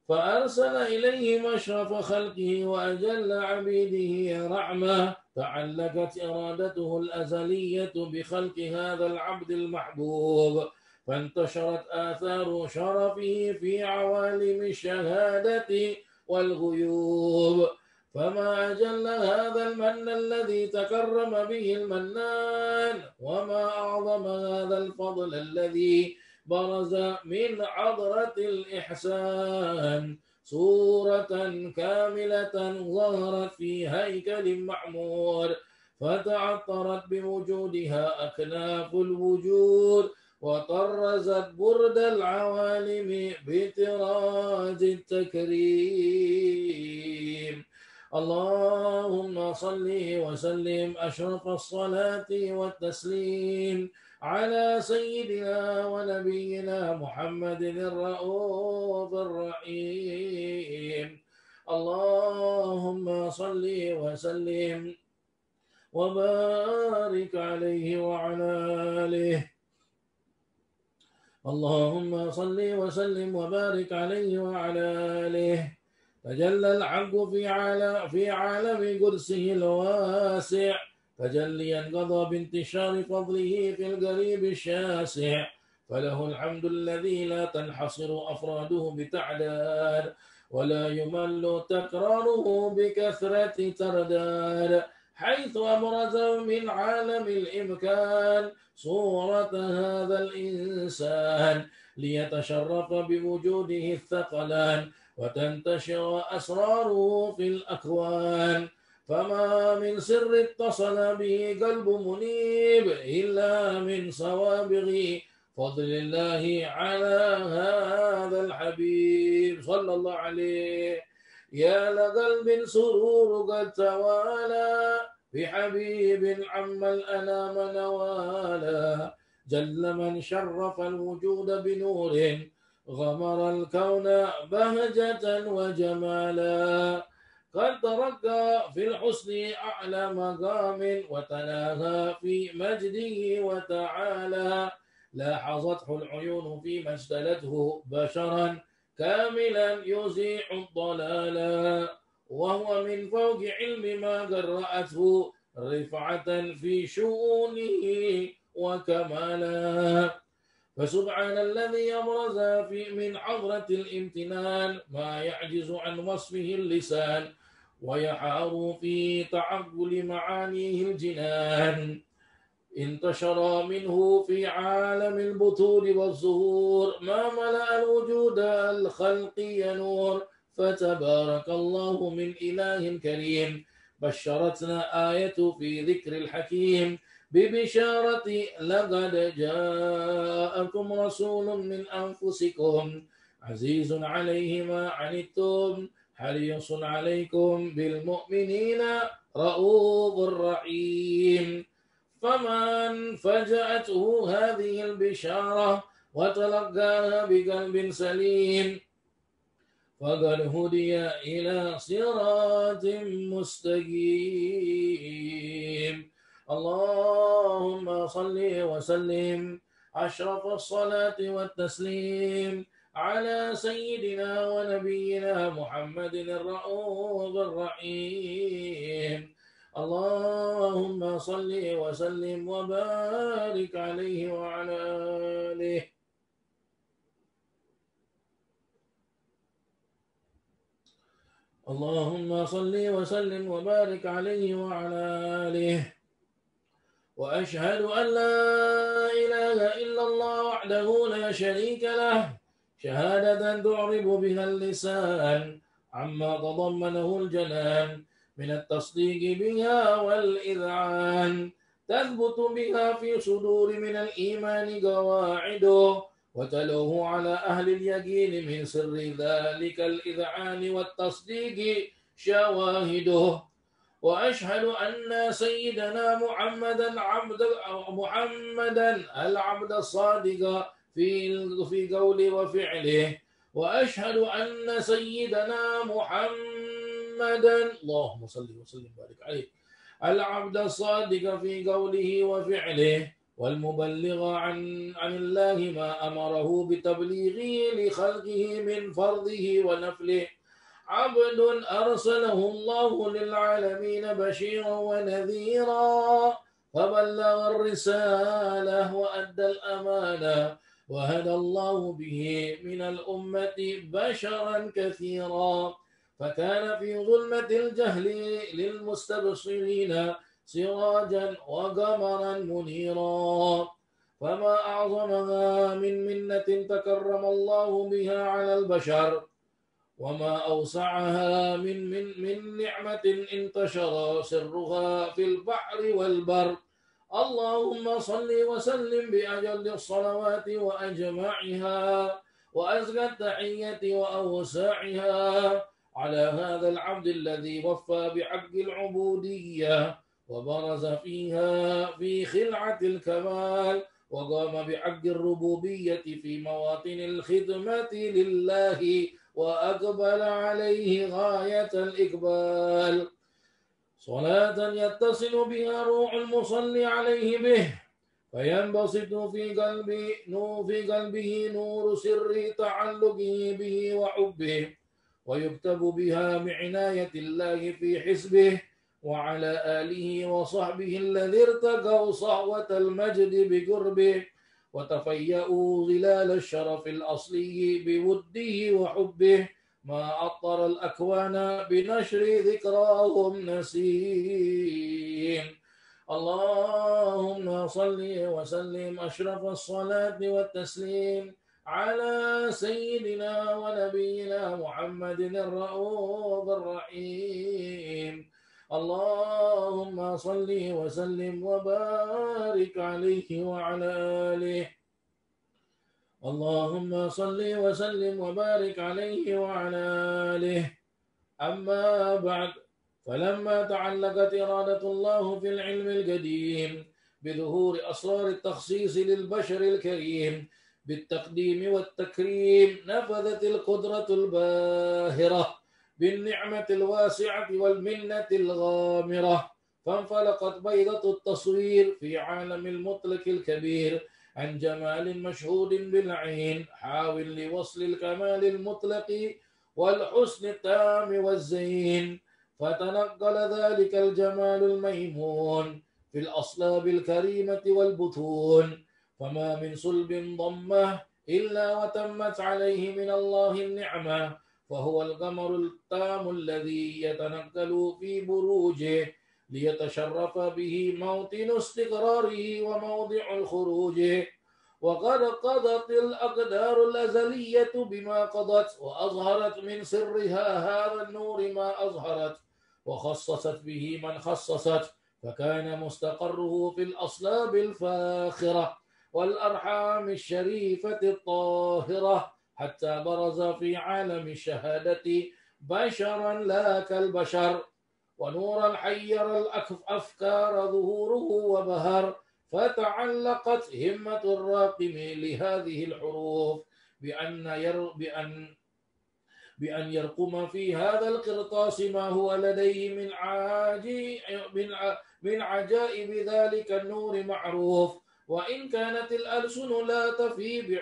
فأرسل إليهم أشرف خلقه وأجل عبيده رحمة. تعلقت إرادته الأزلية بخلق هذا العبد المحبوب، فانتشرت آثار شرفه في عوالم الشهادة والغيوب. فما أجل هذا المن الذي تكرم به المنان، وما أعظم هذا الفضل الذي برز من عذرة الإحسان. صورة كاملة ظهرت في هيكل معمور، فتعطرت بوجودها أكناف الوجود، وطرزت برد العوالم بطراز التكريم. اللهم صل وسلم أشرف الصلاة والتسليم على سيدنا ونبينا محمد الرؤوف الرحيم. اللهم صل وسلم وبارك عليه وعلى آله. اللهم صل وسلم وبارك عليه وعلى آله. تجلى الحق في عالم قدسه الواسع، تجليا قضى بانتشار فضله في القريب الشاسع. فله الحمد الذي لا تنحصر أفراده بتعداد، ولا يمل تكراره بكثرة ترداد، حيث أبرز من عالم الإمكان صورة هذا الإنسان، ليتشرف بوجوده الثقلان، وتنتشر أسراره في الأكوان. فما من سر اتصل به قلب منيب إلا من صوابغ فضل الله على هذا الحبيب صلى الله عليه. يا لقلب سرور قد توالى بحبيب عم الأنام نوالا، جل من شرف الوجود بنور غمر الكون بهجة وجمالا، قد ترقى في الحسن أعلى مقام وتناهى في مجده وتعالى، لاحظته العيون فيما اجتلته بشرا كاملا يزيح الضلالا، وهو من فوق علم ما قرأته رفعة في شؤونه وكمالا. فسبحان الذي أبرز من حضرة الامتنان ما يعجز عن وصفه اللسان، ويحار في تعقل معانيه الجنان، انتشر منه في عالم البطول والظهور ما ملأ الوجود الخلقي نور، فتبارك الله من إله كريم. بشرتنا آية في ذكر الحكيم ببشارة لقد جاءكم رسول من أنفسكم عزيز عليه ما عنتم حريص عليكم بالمؤمنين رؤوف رحيم. فمن فجأته هذه البشارة وتلقاها بقلب سليم فقد هدي إلى صراط مستقيم. اللهم صل وسلم أشرف الصلاة والتسليم على سيدنا ونبينا محمد الرؤوف الرحيم. اللهم صل وسلم وبارك عليه وعلى آله. اللهم صل وسلم وبارك عليه وعلى آله. وأشهد أن لا إله إلا الله وحده لا شريك له شهادة تعرب بها اللسان عما تضمنه الجنان من التصديق بها والإذعان، تثبت بها في صدور من الإيمان قواعده، وتلوه على أهل اليقين من سر ذلك الإذعان والتصديق شواهده. وأشهد أن سيدنا محمدا العبد الصادق في قوله وفعله. وأشهد أن سيدنا محمدا اللهم صل وسلم وبارك عليه العبد الصادق في قوله وفعله، والمبلغ عن الله ما أمره بتبليغه لخلقه من فرضه ونفله، عبد أرسله الله للعالمين بشيرا ونذيرا فبلغ الرسالة وأدى الأمانة، وهدى الله به من الأمة بشرا كثيرا، فكان في ظلمة الجهل للمستبصرين سراجا وقمرا منيرا. فما أعظمها من منة تكرم الله بها على البشر، وما أوسعها من نعمة انتشر سرها في البحر والبر. اللهم صل وسلم بأجل الصلوات وأجمعها وأزكى التحية وأوسعها على هذا العبد الذي وفى بحق العبودية وبرز فيها في خلعة الكمال، وقام بحق الربوبية في مواطن الخدمة لله، وأقبل عليه غاية الإقبال. صلاة يتصل بها روح المصلي عليه به، فينبسط في قلبه نور سر تعلقه به وحبه، ويكتب بها بعناية الله في حزبه، وعلى آله وصحبه الذي ارتقوا صهوة المجد بقربه، وتفيأوا ظلال الشرف الأصلي بوده وحبه، ما أطر الأكوان بنشر ذكراهم نسيم. اللهم صل وسلم أشرف الصلاة والتسليم على سيدنا ونبينا محمد الرؤوف الرحيم. اللهم صل وسلم وبارك عليه وعلى آله. اللهم صل وسلم وبارك عليه وعلى آله. أما بعد، فلما تعلقت إرادة الله في العلم القديم بظهور أسرار التخصيص للبشر الكريم بالتقديم والتكريم، نفذت القدرة الباهرة بالنعمة الواسعة والمنة الغامرة، فانفلقت بيضة التصوير في عالم المطلق الكبير عن جمال مشهود بالعين، حاول لوصل الكمال المطلق والحسن التام والزين، فتنقل ذلك الجمال الميمون في الأصلاب الكريمة والبطون، فما من صلب ضمه إلا وتمت عليه من الله النعمة، فهو القمر التام الذي يتنقل في بروجه ليتشرف به موطن استقراره وموضع الخروج. وقد قضت الأقدار الأزلية بما قضت، وأظهرت من سرها هذا النور ما أظهرت، وخصصت به من خصصت، فكان مستقره في الأصلاب الفاخرة والأرحام الشريفة الطاهرة، حتى برز في عالم الشهادة بشرا لا كالبشر، ونورا حير الأفكار ظهوره وبهر، فتعلقت همة الراقم لهذه الحروف بأن يرقم في هذا القرطاس ما هو لديه من عجائب ذلك النور معروف، وإن كانت الألسن لا تفي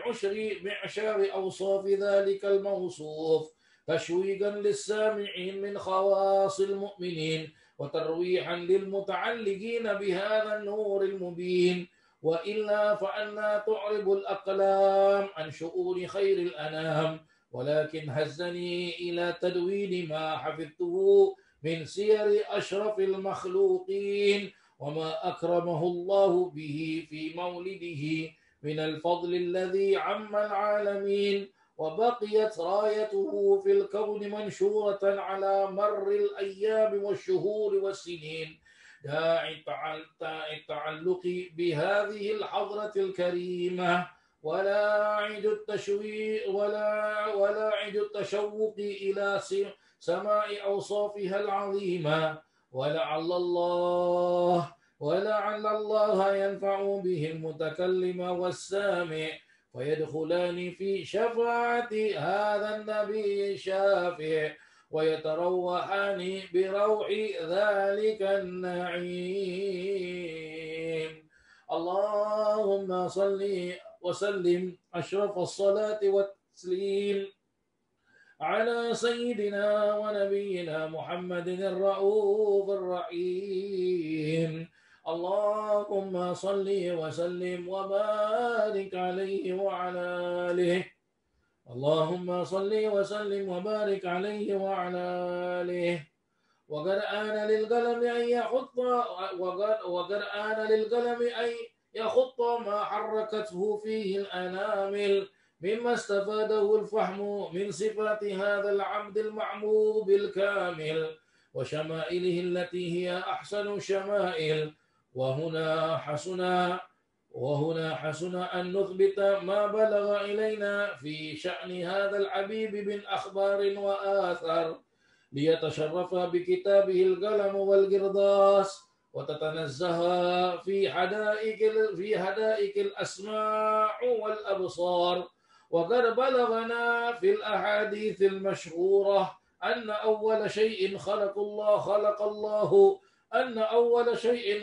بعشار أوصاف ذلك الموصوف، تشويقا للسامعين من خواص المؤمنين، وترويحا للمتعلقين بهذا النور المبين. وإلا فأنا تعرب الأقلام عن شؤون خير الأنام، ولكن هزني إلى تدوين ما حفظته من سير أشرف المخلوقين، وما أكرمه الله به في مولده من الفضل الذي عم العالمين، وبقيت رايته في الكون منشورة على مر الأيام والشهور والسنين، داعي التعلق بهذه الحضرة الكريمة، ولا عد التشوق إلى سماء أوصافها العظيمة، ولعل الله ينفع به المتكلم والسامع، فيدخلان في شفاعة هذا النبي الشافع، ويتروحان بروح ذلك النعيم. اللهم صل وسلم أشرف الصلاة والتسليم على سيدنا ونبينا محمد الرؤوف الرحيم. اللهم صل وسلم وبارك عليه وعلى آله. اللهم صل وسلم وبارك عليه وعلى آله. وقد آن للقلم أن يخط ما حركته فيه الأنامل، مما استفاده الفهم من صفات هذا العبد المعمود الكامل، وشمائله التي هي أحسن الشمائل. وهنا حسن أن نثبت ما بلغ إلينا في شأن هذا الحبيب من أخبار وآثار، ليتشرف بكتابه القلم والقرطاس، وتتنزه في حدائق الأسماع والأبصار. وقد بلغنا في الأحاديث المشهورة أن أول شيء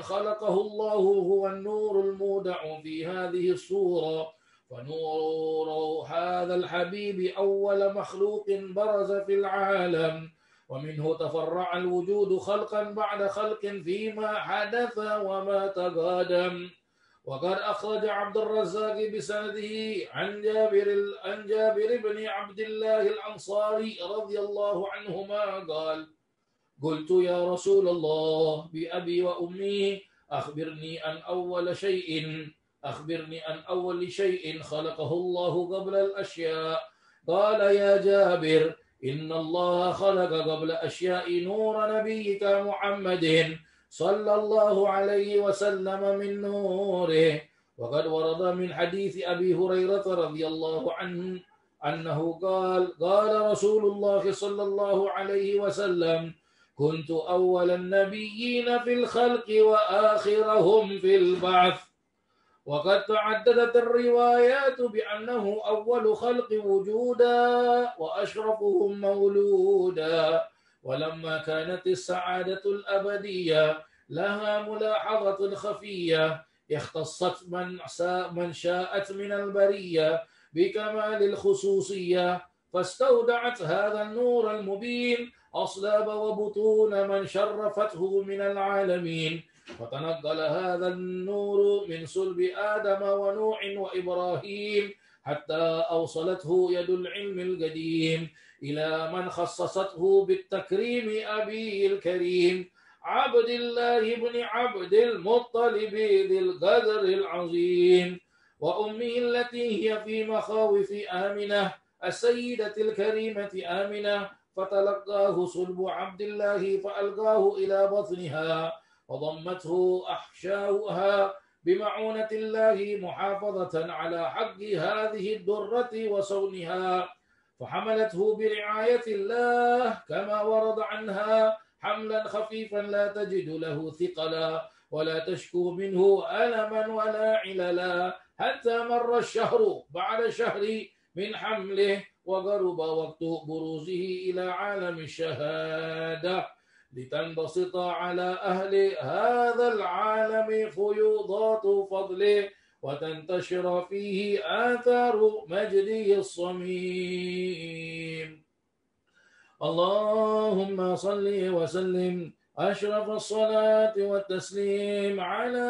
خلقه الله هو النور المودع في هذه الصورة، فنور هذا الحبيب أول مخلوق برز في العالم، ومنه تفرع الوجود خلقا بعد خلق فيما حدث وما تقادم. وقد أخرج عبد الرزاق بسنده عن جابر بن عبد الله الأنصاري رضي الله عنهما قال: قلت يا رسول الله بأبي وأمي أخبرني عن أول شيء خلقه الله قبل الأشياء. قال: يا جابر، إن الله خلق قبل أشياء نور نبيك محمد صلى الله عليه وسلم من نوره. وقد ورد من حديث أبي هريرة رضي الله عنه أنه قال رسول الله صلى الله عليه وسلم: كنت أول النبيين في الخلق وآخرهم في البعث. وقد تعددت الروايات بأنه أول خلق وجودا وأشرفهم مولودا. ولما كانت السعادة الأبدية لها ملاحظة خفية اختصت من شاءت من البرية بكمال الخصوصية، فاستودعت هذا النور المبين أصلاب وبطون من شرفته من العالمين، فتنقل هذا النور من صلب آدم ونوح وإبراهيم حتى أوصلته يد العلم القديم إلى من خصصته بالتكريم أبي الكريم عبد الله بن عبد المطلب ذي القدر العظيم، وأمه التي هي في مخاوف آمنة السيدة الكريمة آمنة، فتلقاه صلب عبد الله فألقاه إلى بطنها وضمته أحشاؤها بمعونة الله محافظة على حق هذه الدرة وصونها، فحملته برعاية الله كما ورد عنها حملا خفيفا لا تجد له ثقلا ولا تشكو منه ألما ولا عللا، حتى مر الشهر بعد شهر من حمله وقرب وقت بروزه إلى عالم الشهادة، لتنبسط على أهل هذا العالم فيوضات فضله وتنتشر فيه آثار مجده الصميم. اللهم صل وسلم أشرف الصلاة والتسليم على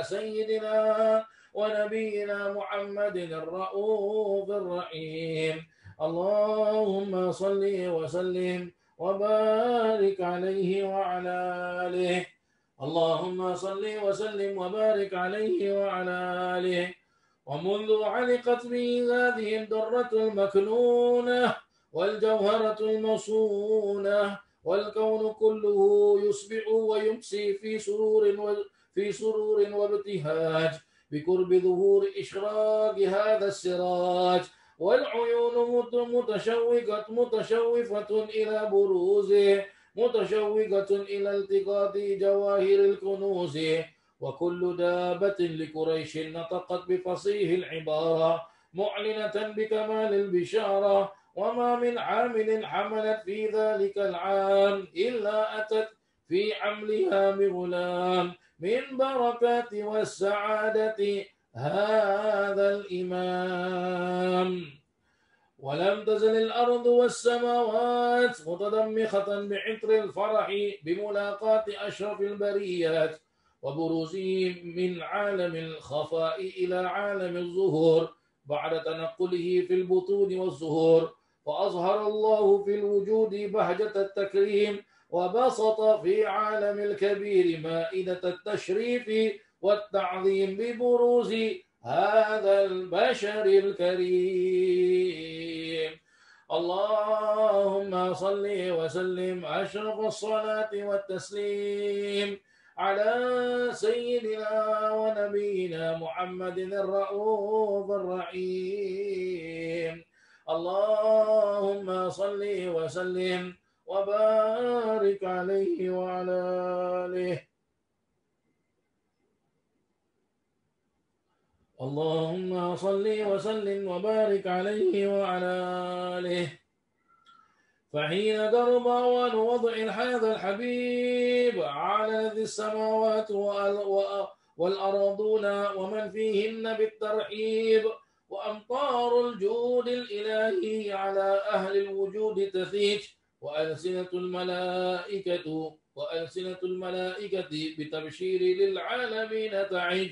سيدنا ونبينا محمد الرؤوف الرحيم. اللهم صل وسلم وبارك عليه وعلى آله. اللهم صل وسلم وبارك عليه وعلى آله. ومنذ علقت به هذه الدرة المكنونة والجوهرة المصونة والكون كله يصبح ويمسي في سرور وابتهاج بقرب ظهور إشراق هذا السراج، والعيون متشوفة إلى بروزه، متشوقة إلى التقاط جواهر الكنوز، وكل دابة لقريش نطقت بفصيح العبارة معلنة بكمال البشارة، وما من عامل حملت في ذلك العام إلا أتت في حملها بغلام من بركات والسعادة هذا الإمام. ولم تزل الأرض والسماوات متضمخة بعطر الفرح بملاقاة أشرف البريات وبروزه من عالم الخفاء إلى عالم الظهور بعد تنقله في البطون والظهور، فأظهر الله في الوجود بهجة التكريم وبسط في عالم الكبير مائدة التشريف والتعظيم ببروز هذا البشر الكريم. اللهم صل وسلم أشرف الصلاة والتسليم على سيدنا ونبينا محمد الرؤوف الرحيم. اللهم صل وسلم وبارك عليه وعلى آله. اللهم صل وسلم وبارك عليه وعلى آله. فحين قرب أوان وضع هذا الحبيب على ذي السماوات والأرضون ومن فيهن بالترحيب، وأمطار الجود الإلهي على أهل الوجود تثيج، وألسنة الملائكة بتبشير للعالمين تعج،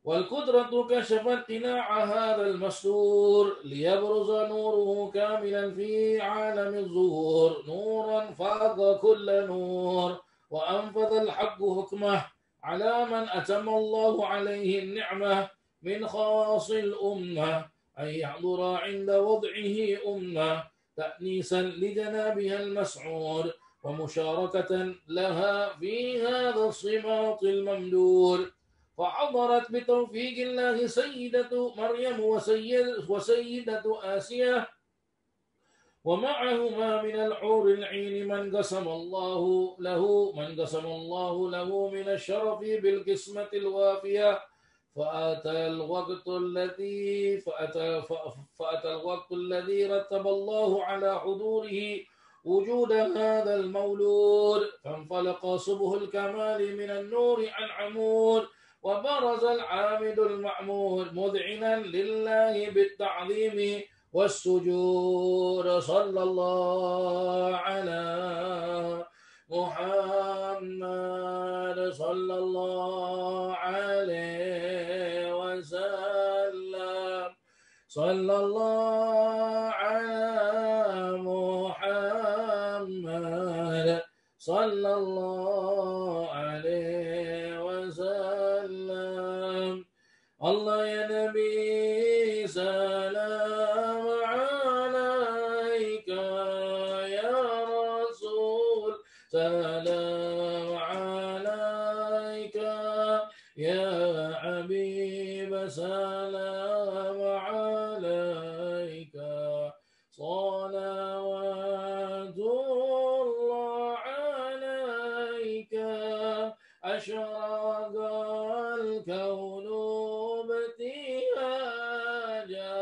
والقدرة كشفت قناع هذا المستور ليبرز نوره كاملا في عالم الظهور، نورا فاض كل نور وأنفذ الحق حكمه على من أتم الله عليه النعمة من خاص الأمة، أن يحضر عند وضعه أمة تأنيسا لجنابها المسعود ومشاركة لها في هذا الصراط الممدود. فحضرت بتوفيق الله سيدة مريم وسيدة آسيا ومعهما من الحور العين من قسم الله له من الشرف بالقسمة الوافية. فأتى الوقت الذي رتب الله على حضوره وجود هذا المولود، فانفلق صبح الكمال من النور عن عمود، وبرز العامد المعمود مذعنا لله بالتعظيم والسجود. صلى الله على محمد صلى الله عليه وسلم. صلى الله على محمد صلى الله عليه وسلم. الله يا نبي سلام عليك، يا رسول سلام عليك، يا حبيب سلام عليك، صلوات الله عليك. أشرق الكون ابتهاجا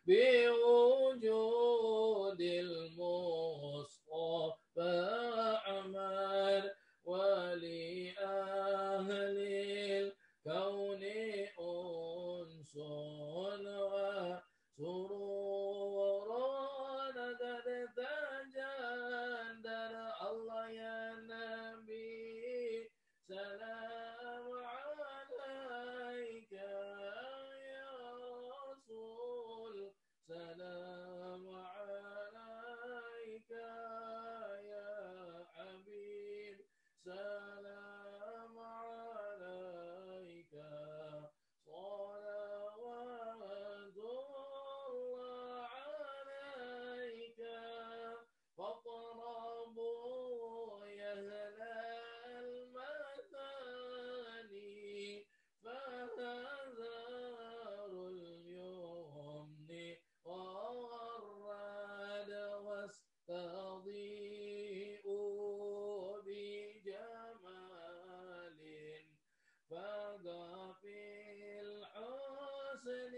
بوجود المصطفى أحمد، ولأهل الكون أنس وسرور قد تجدد. الله يا نبي سلام عليك، يا رسول سلام عليك، يا حبيب سلام عليك، صلوات الله عليك. فاطربوا يا أهل المثاني، فهذار اليمن والرد، واستضيئوا بجمال، فقا في الحسن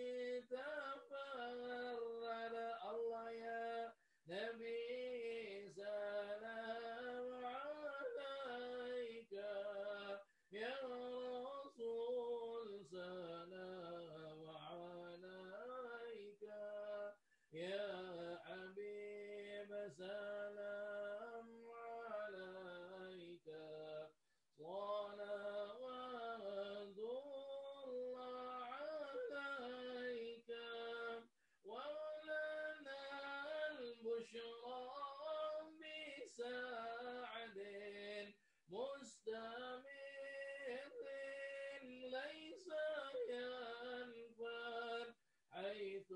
تفرد. الله يا نبي سلام عليك، يا رسول سلام عليك، يا حبيب سلام عليك، صلوات الله عليك. ولنا البشرى بسعد مستمر ليس ينفد، حيث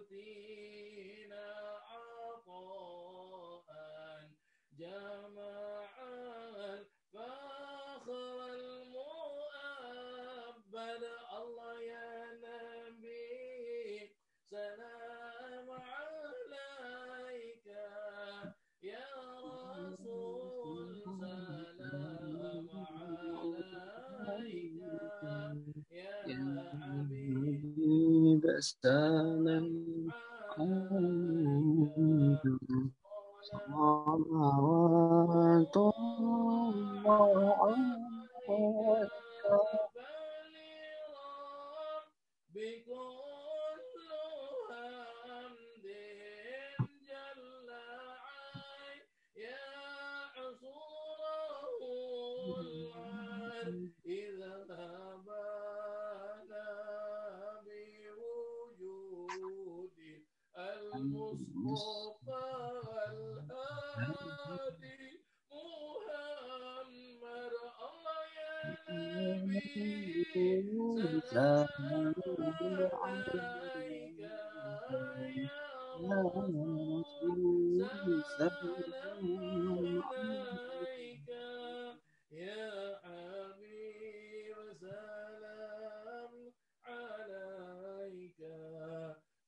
أوتينا عطاء جمع الفخر المؤبد. الله يا نبي سلام عليك، يا رسول سلام عليك، يا حبيب سلام عليك، صلوات الله عليك. بكل حمد جل عين، يا حصوره العين إذا بان بوجود المصطفى الهادي محمد. الله يا نبي سلام عليك يا رسول، سلام عليك يا حبيب، سلام عليك،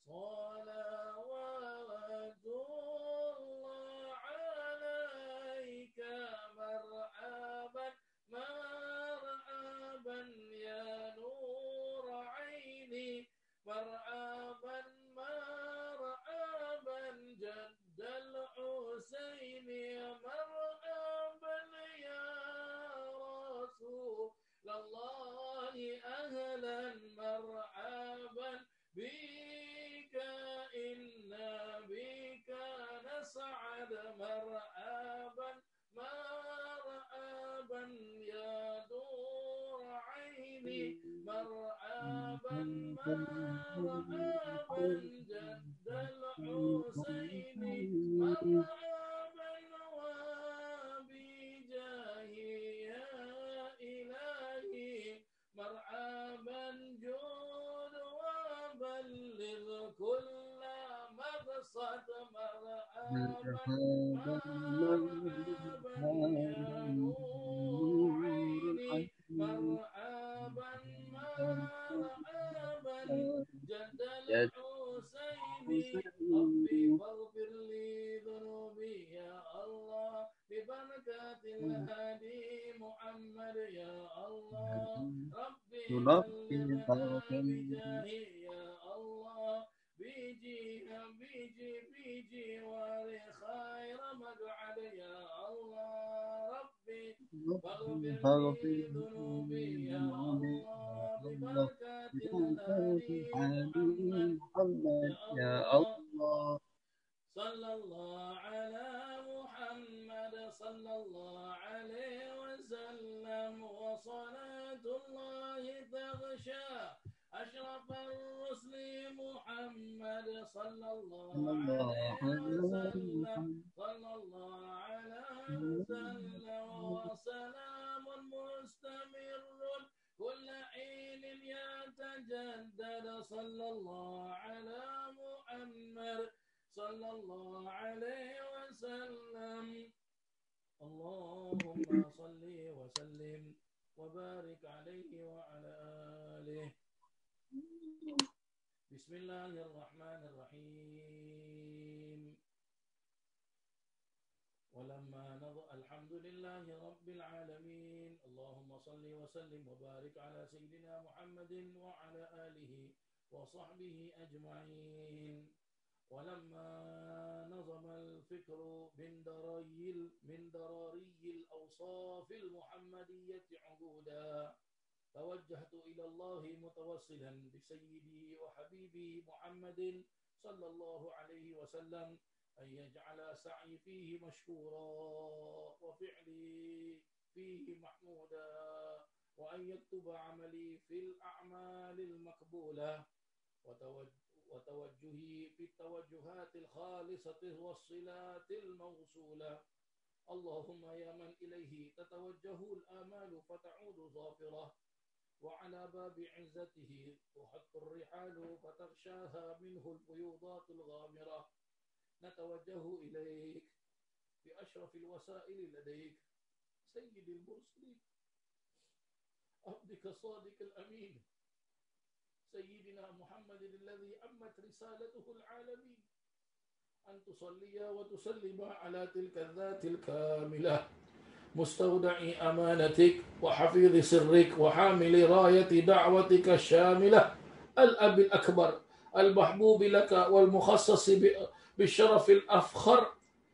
صلوات الله عليك. مرحبا مرحبا يا نور عيني، مرحبا مرحبا جد الحسين، مرحبا يا رسول الله، أهلا مرحبا بك، إنا بك نسعد، مرحبا مرحبا يا نور عيني، مرحبا مرحبا جد الحسين، مرحبا وبجاه يا إلهي، مرحبا جود وبلغ كل مقصد، مرحبا مرحبا يا نور عيني، مرحبا مرحبا جد الحسين. ربي فاغفر لي ذنوبي يا الله، ببركة الهادي محمد يا الله. ربي بلغنا بجاهي يا الله، بجوار خير مقعد يا الله. ربي فاغفر لي ذنوبي يا الله، ببركة الهادي محمد يا الله. صلى الله على محمد صلى الله عليه وسلم، وصلاة الله تغشى أشرف الرسل محمد صلى الله عليه وسلم، صلى الله عليه وسلم، وسلام مستمر كل حين يتجدد، صلى الله على محمد صلى الله عليه وسلم. اللهم صل وسلم وبارك عليه وعلى آله. بسم الله الرحمن الرحيم. ولما نضأ الحمد لله رب العالمين، اللهم صل وسلم وبارك على سيدنا محمد وعلى آله وصحبه أجمعين. ولما نظم الفكر من دراري الأوصاف المحمدية عقودا، توجهت إلى الله متوسلا بسيدي وحبيبي محمد صلى الله عليه وسلم أن يجعل سعي فيه مشكورا، وفعلي فيه محمودا، وأن يكتب عملي في الأعمال المقبولة، وتوجهي في التوجهات الخالصة والصلات الموصولة. اللهم يا من إليه تتوجه الآمال فتعود ظافرة، وعلى باب عزته تحط الرحال فتغشاها منه الفيوضات الغامرة، نتوجه إليك بأشرف الوسائل لديك، سيد المرسلين، عبدك الصادق الأمين، سيدنا محمد الذي أمت رسالته العالمين، أن تصلي وتسلم على تلك الذات الكاملة، مستودع أمانتك وحفيظ سرك وحامل راية دعوتك الشاملة، الأب الأكبر المحبوب لك والمخصص بالشرف الأفخر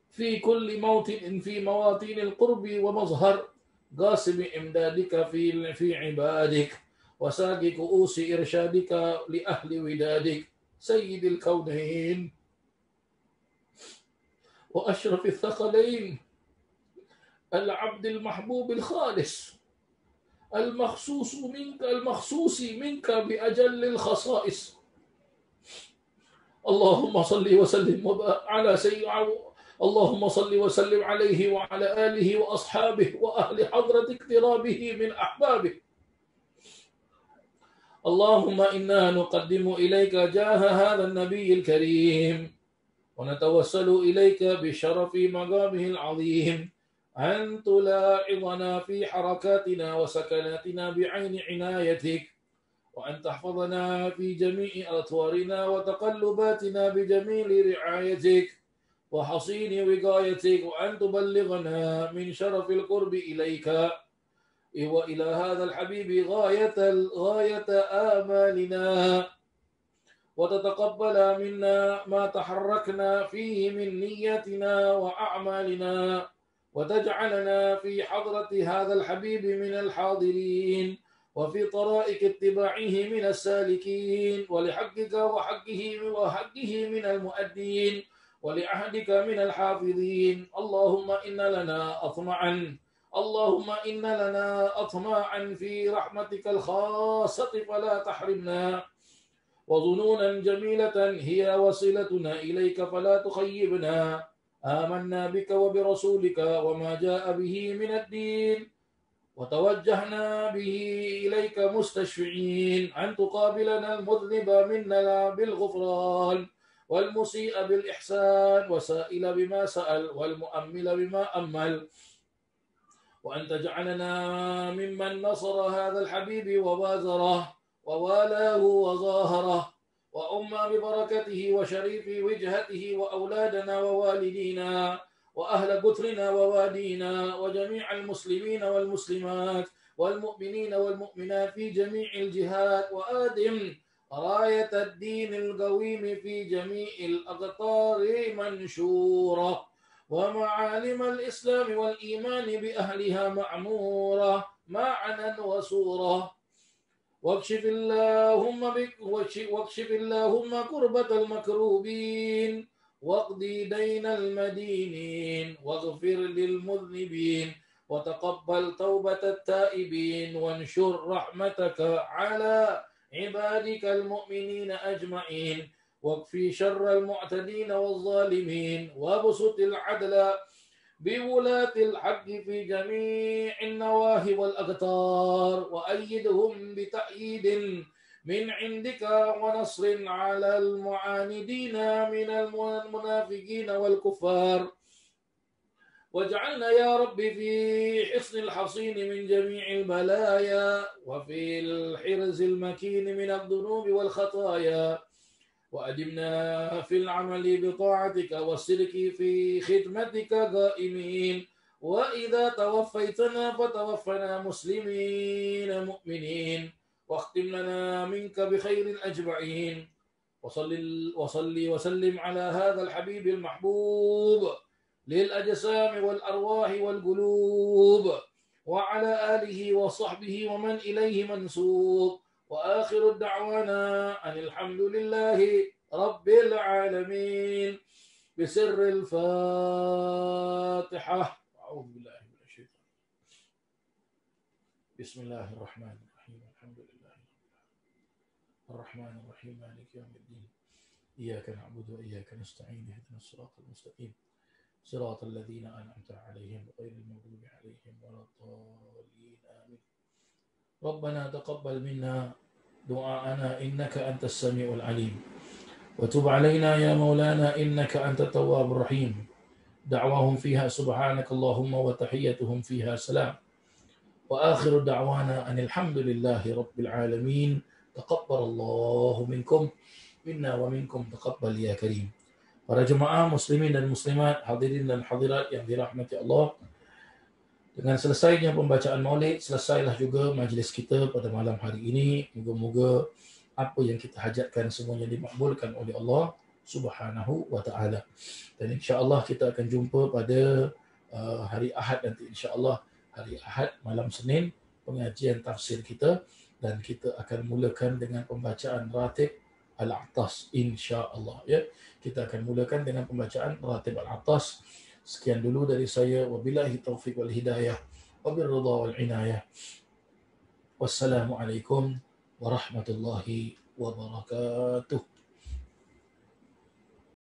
في كل موطن في مواطن القرب ومظهر، قاسم إمدادك في عبادك، وساق كؤوس إرشادك لأهل ودادك، سيد الكونين وأشرف الثقلين، العبد المحبوب الخالص المخصوص منك بأجل الخصائص. اللهم صل وسلم على اللهم صل وسلم عليه وعلى آله وأصحابه وأهل حضرة اقترابه من أحبابه. اللهم إنا نقدم إليك جاه هذا النبي الكريم ونتوسل إليك بشرف مقامه العظيم أن تلاحظنا في حركاتنا وسكناتنا بعين عنايتك، وأن تحفظنا في جميع أطوارنا وتقلباتنا بجميل رعايتك وحصين وقايتك، وأن تبلغنا من شرف القرب إليك وإلى هذا الحبيب غاية آمالنا، وتتقبل منا ما تحركنا فيه من نياتنا وأعمالنا، وتجعلنا في حضرة هذا الحبيب من الحاضرين، وفي طرائق اتباعه من السالكين، ولحقك وحقه من المؤدين، ولعهدك من الحافظين. اللهم إن لنا أطماعا في رحمتك الخاصة فلا تحرمنا، وظنونا جميلة هي وصلتنا إليك فلا تخيبنا. آمنا بك وبرسولك وما جاء به من الدين، وتوجهنا به إليك مستشفعين أن تقابلنا المذنب منا بالغفران، والمسيء بالإحسان، وسائل بما سأل، والمؤمل بما أمل، وأن تجعلنا ممن نصر هذا الحبيب وبازره ووالاه وظاهره، وأمى ببركته وشريف وجهته وأولادنا ووالدينا وأهل قترنا ووادينا وجميع المسلمين والمسلمات والمؤمنين والمؤمنات في جميع الجهات، وآدم راية الدين القويم في جميع الأقطار منشورة، ومعالم الإسلام والإيمان بأهلها معمورة معنا وسورة. واكشف اللهم كربة المكروبين، واقضي دين المدينين، واغفر للمذنبين، وتقبل توبة التائبين، وانشر رحمتك على عبادك المؤمنين أجمعين، واكفي شر المعتدين والظالمين، وابسط العدل بولاة الحق في جميع النواحي والأقطار، وأيدهم بتأييد من عندك ونصر على المعاندين من المنافقين والكفار، واجعلنا يا رب في حصن الحصين من جميع البلايا، وفي الحرز المكين من الذنوب والخطايا، وأدمنا في العمل بطاعتك والسلك في خدمتك قائمين، وإذا توفيتنا فتوفنا مسلمين مؤمنين، واختم لنا منك بخير أجمعين. وصل وسلم على هذا الحبيب المحبوب للأجسام والأرواح والقلوب، وعلى آله وصحبه ومن إليه منسوب، وآخر الدعوانا أن الحمد لله رب العالمين، بسر الفاتحة. أعوذ بالله من الشيطان. بسم الله الرحمن الرحيم. الحمد لله الرحمن الرحيم مالك يوم الدين، إياك نعبد وإياك نستعين، اهدنا الصراط المستقيم صراط الذين أنعمت عليهم غير المغضوب عليهم ولا الضالين، آمين. ربنا تقبل منا دعاءنا إنك أنت السميع العليم، وتب علينا يا مولانا إنك أنت التواب الرحيم. دعواهم فيها سبحانك اللهم، وتحيتهم فيها سلام، وآخر دعوانا أن الحمد لله رب العالمين. تقبل الله منكم منا ومنكم، تقبل يا كريم. Para jemaah muslimin dan muslimat, hadirin dan hadirat yang dirahmati Allah, dengan selesainya pembacaan maulid, selesailah juga majlis kita pada malam hari ini. Moga-moga apa yang kita hajatkan semuanya dimakbulkan oleh Allah Subhanahu wa taala. Dan insya-Allah kita akan jumpa pada hari Ahad nanti, insya-Allah hari Ahad malam Senin, pengajian tafsir kita, dan kita akan mulakan dengan pembacaan ratib Al-A'tas, insya-Allah ya. Kita akan mulakan dengan pembacaan ratib Al-A'tas. Sekian dulu dari saya, wabillahi taufiq wal hidayah, wabirridha wal inayah. Wassalamualaikum warahmatullahi wabarakatuh.